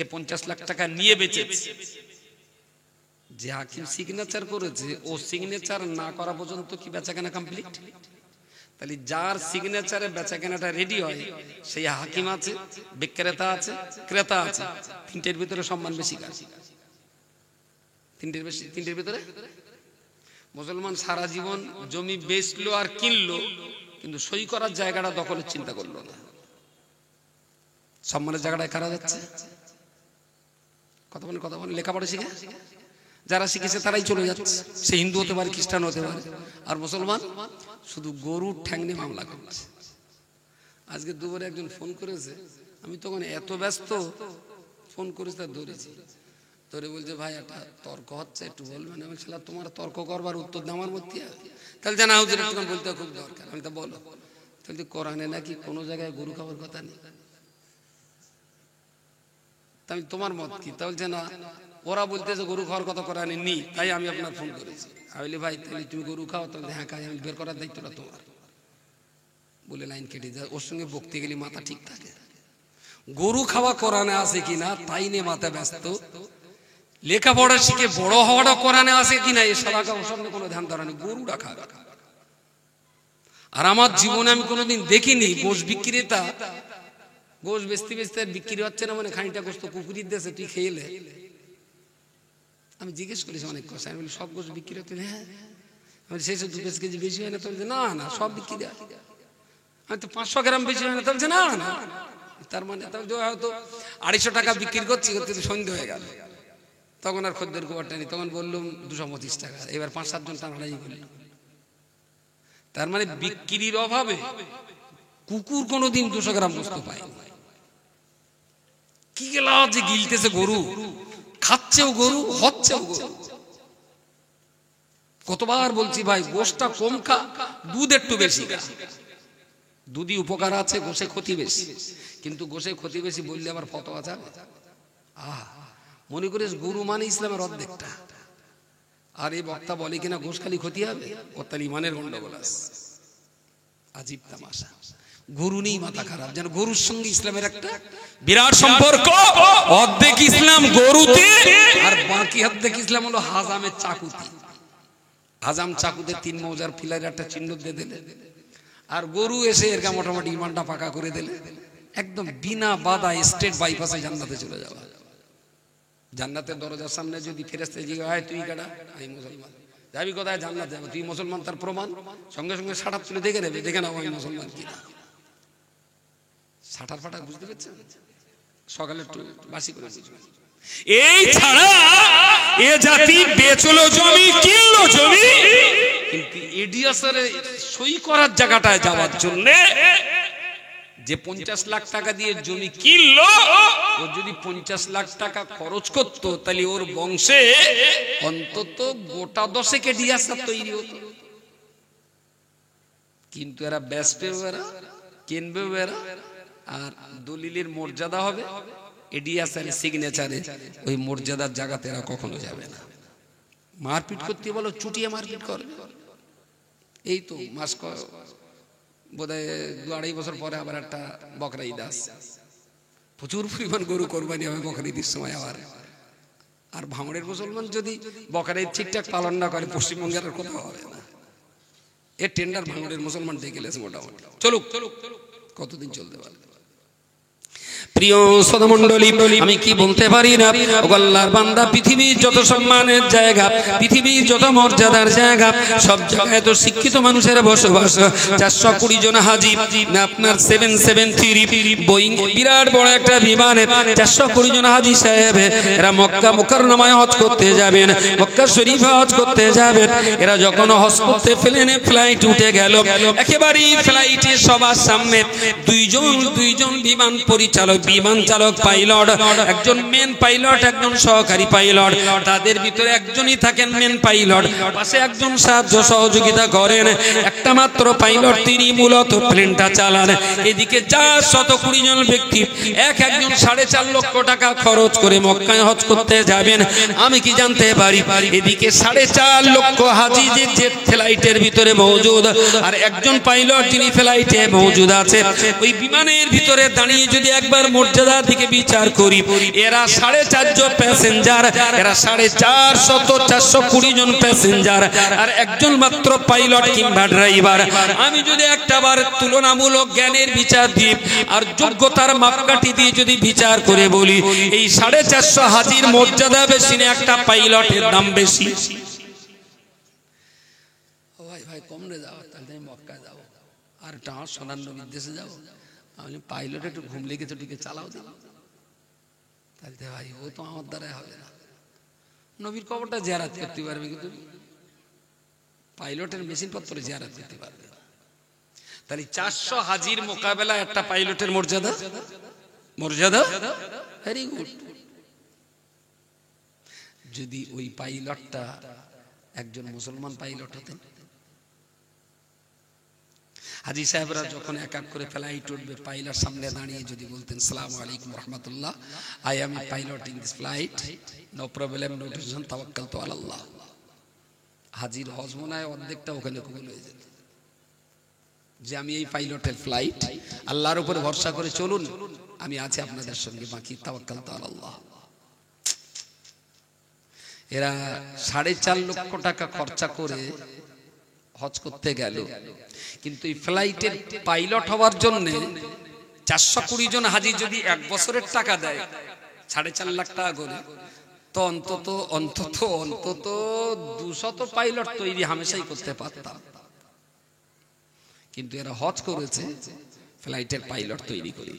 এ 50 লাখ টাকা নিয়ে বেচেছে। যে হাকিম সিগনেচার করেছে, ও সিগনেচার না করা পর্যন্ত কি বেচাকেনা কমপ্লিট? তাহলে যার সিগনেচারে বেচাকেনাটা রেডি হয়, সেই হাকিম আছে, বিক্রেতা আছে, ক্রেতা আছে। তিনটের ভিতরে সম্মান বেশি কাজ। তিনটের ভিতরে মুসলমান সারা জীবন জমি বেচলো আর কিনলো, কিন্তু সই করার জায়গাটা দখলের চিন্তা করলো না। সম্মানের জায়গাটায় কারা যাচ্ছে? কথা বলে লেখাপড়া শিখে যারা শিখেছে তারাই চলে যাচ্ছে। সে হিন্দু হতে পারে, খ্রিস্টান হতে পারে, আর মুসলমান শুধু গরুর ঠ্যাং নিয়ে মামলা করছে। আজকে দুপুরে একজন ফোন করেছে, আমি তখন এত ব্যস্ত, ফোন করেছে তার ধরেছি, ধরে বলছে ভাই একটা তর্ক হচ্ছে, একটু বলবেন? আমি ছিলাম তোমার তর্ক করবার উত্তর দেওয়ার মধ্যে, তাহলে জানা হুজুর একটুখানি বলতে খুব দরকার। আমি তা বলো, তাহলে কোরআনে নাকি কোনো জায়গায় গরু খাবার কথা নেই। আমি তোমার মত কি? তা বলছে না, ওরা বলতেছে গরু খাওয়ার কথা কোরআনে নেই, তাই আমি আপনার ফোন করেছি। আমি বলি ভাই তাহলে তুমি গরু খাও? তাহলে হ্যাঁ খাই। আমি বের করার দায়িত্বটা তোমার, বলে লাইন কেটে যায়। ওর সঙ্গে বকতে গেলে মাথা ঠিক থাকে। গরু খাওয়া কোরআনে আছে কিনা তাই নিয়ে মাথা ব্যস্ত, লেখাপড়া শিখে বড় হওয়াটা কোরআনে আছে কিনা এই সালাকা ওর সামনে কোনো ধ্যান ধারণা নেই। গরু রাখা। আর আমার জীবনে আমি কোনোদিন দেখিনি গোশ বিক্রেতা গোশ বেচতে বেচতে বিক্রি হচ্ছে না, মানে খানিকটা গোশ তো কুকুরির দেশে তুই খেয়েলে। আমি জিজ্ঞেস করেছি অনেক কথা, আমি বলি সব গোশ বিক্রি হচ্ছে? হ্যাঁ। আমি সেই 2-5 কেজি বেশি হয় না? তো বলছে না না সব বিক্রি হয়। আমি তো 500 গ্রাম বেশি হয় না? তো বলছে না না। তার মানে হয়তো 250 টাকা বিক্রি করছি, সন্ধ্যে হয়ে গেল। তখন আর খদ্দের গোবরটা নেই, তখন বললাম 225 টাকা। এবার 5-7 জন টানাটানি করলাম। তার মানে বিক্রির অভাবে কুকুর কোনোদিন 200 গ্রাম গোস্ত পায় কি গেল যে গিলতেছে গরু, খাচ্ছেও গরু, হচ্ছেও গরু। কতবার বলছি ভাই গোশটা কম খা, দুধ একটু বেশি খা। দুধই উপকার আছে, গোশে ক্ষতি বেশি। কিন্তু গোশে ক্ষতি বেশি বললে আবার ফতোয়া যাবে। মনে করিস গরু মানে ইসলামের অর্ধেকটা, আর এই বক্তা বলে কিনা গোশ খালি ক্ষতি হবে, ওর তাহলে ইমানের গন্ডগোল আছে। আজীব তামাশা। গরু নেই মাথা খারাপ, যেন গরুর সঙ্গে ইসলামের একটা বিরাট সম্পর্ক। অর্ধেক ইসলাম গরুতে, আর বাকি অর্ধেক ইসলাম হলো হাজামের চাকুতে। হাজাম চাকুতে 3 মৌজার ফিলার একটা চিহ্ন দিয়ে দিলে, আর গরু এসে এর মোটামুটি ইমানটা পাকা করে দিলে, একদম বিনা বাধা স্টেট বাইপাসে জান্নাতে চলে যাওয়া। জান্নাতের দরজার সামনে যদি ফেরেশতা জিজ্ঞাসা হয় তুই কাটা? আমি মুসলমান। যাবি কোথায়? জান্নাত যাবো। তুই মুসলমান, তার প্রমাণ? সঙ্গে সঙ্গে সাটার তুলে দেখে নেবে, দেখে নাও আমি মুসলমান কিনা। সাটার ফাটা বুঝতে পারছেন? সকালে একটু বাসি করে বুঝবেন। এই ছাড়া এ জাতি বেচলো জমি, কিনলো জমি, কিন্তু এডিয়াসারে সই করার জায়গাটায় যাওয়ার জন্য যে 50 লাখ টাকা দিয়ে জমি কিনলো, ও যদি 50 লাখ টাকা খরচ করতো, তাহলে ওর বংশে অন্তত গোটা 10 এডিয়াসার তৈরি হতো। কিন্তু এরা বেচবেও, এরা কিনবেও, এরা আর দলিলের মর্যাদা হবে এডিয়াসার সিগনেচারে, ওই মর্যাদার জায়গাতে এরা কখনো যাবে না। মারপিট করতে বলো, চুটিয়ে মারপিট করে। এই তো মাস বোধহয় 2-2.5 বছর পরে আবার একটা বকরা ঈদ আসছে, প্রচুর পরিমাণ গরু কোরবানি হবে বকরা ঈদের সময় আবার। আর ভাঙড়ের মুসলমান যদি বকরা ঈদ ঠিকঠাক পালন না করে, পশ্চিমবঙ্গের আর কোথাও হবে না। এর টেন্ডার ভাঙড়ের মুসলমান ডেকে গেছে মোটামুটি। চলুক, কতদিন চলতে পারে। প্রিয় সদমণ্ডলী, আমি কি বলতে পারি না, আল্লাহর বান্দা, পৃথিবীর যত সম্মানের জায়গা, পৃথিবীর যত মর্যাদার জায়গা, সব জায়গায় তো শিক্ষিত মানুষের বসবাস। 420 জন হাজি, আপনার 773 বোয়িং বিরাট বড় একটা বিমানে 420 জন হাজি সাহেব, এরা মক্কা মুকাররমায় হজ করতে যাবেন, মক্কা শরীফে হজ করতে যাবেন। এরা যখন হজ করতে প্লেনে ফ্লাইট উঠে গেল, একেবারেই ফ্লাইটে সবার সামনে দুইজন বিমান পরিচালক, বিমান চালক, পাইলট, একজন মেন পাইলট, একজন সহকারী পাইলট। তাদের ভিতরে একজনই থাকেন মেন পাইলট, পাশে একজন সাহায্য সহযোগিতা করেন। একটা মাত্র পাইলট, তিনি মূলত প্লেনটা চালান। এদিকে 420 জন ব্যক্তি, একজন 4.5 লক্ষ টাকা খরচ করে মক্কায় হজ করতে যাবেন। আমি কি জানতে পারি, এদিকে 4.5 লক্ষ হাজি যে ফ্লাইটের ভিতরে মজুদ, আর একজন পাইলট যিনি ফ্লাইটে মজুদ আছে। ওই বিমানের ভিতরে দাঁড়িয়ে যদি একবার মর্যাদা থেকে বিচার করি, এরা 450 প্যাসেঞ্জার, এরা 420 জন প্যাসেঞ্জার, আর একজন মাত্র পাইলট কিংবা ড্রাইভার। আমি যদি একটাবার তুলনামূলক জ্ঞানের বিচার দিই আর যোগ্যতার মাপকাঠি দিয়ে যদি বিচার করে বলি, এই 450 হাজির মর্যাদা বেশি না একটা পাইলটের দাম বেশি? ভাই কমরে যাও, তাহলে আমি মক্কা যাবো, আর আমার সোনার নবীর দেশে যাবো, আমি পাইলট একটু ঘুম লেগে তো টিকে চালাও দিলাম, তাহলে ভাই ও তো আমার দ্বারা হবে না। নবীর কবরটা জিয়ারত করতে পারবে কিন্তু পাইলটের মেশিন পত্র জিয়ারত করতে পারবে। তাহলে 400 হাজির মোকাবেলা একটা পাইলটের মর্যাদা, মর্যাদা ভেরি গুড। যদি ওই পাইলটটা একজন মুসলমান পাইলট হতেন, হাজী সাহেবরা যখন এক এক করে ফ্লাইট উঠবে, পাইলট সামনে দাঁড়িয়ে যদি বলতেন আসসালামু আলাইকুম রাহমাতুল্লাহ, I am pilot in this flight, no problem, no tension, তাওয়াক্কালতু আলাল্লাহ, হাজির হজ মনে হয় অর্ধেকটা ওখানে কবুল হয়ে যেত, যে আমি এই পাইলটের ফ্লাইট, আল্লাহর উপরে ভরসা করে চলুন, আমি আছি আপনাদের সঙ্গে, বাকি তাওয়াক্কালতু আলাল্লাহ। এরা 4.5 লক্ষ টাকা খরচা করে হজ করতে গেল, কিন্তু এই ফ্লাইটের পাইলট হওয়ার জন্য 420 জন হাজি যদি 1 বছরের টাকা দেয় 4.5 লাখ টাকা করে, তো অন্তত অন্তত অন্তত 200 পাইলট তৈরি হামেশাই করতে পারতাম। কিন্তু এরা হজ করেছে ফ্লাইটের পাইলট তৈরি করে।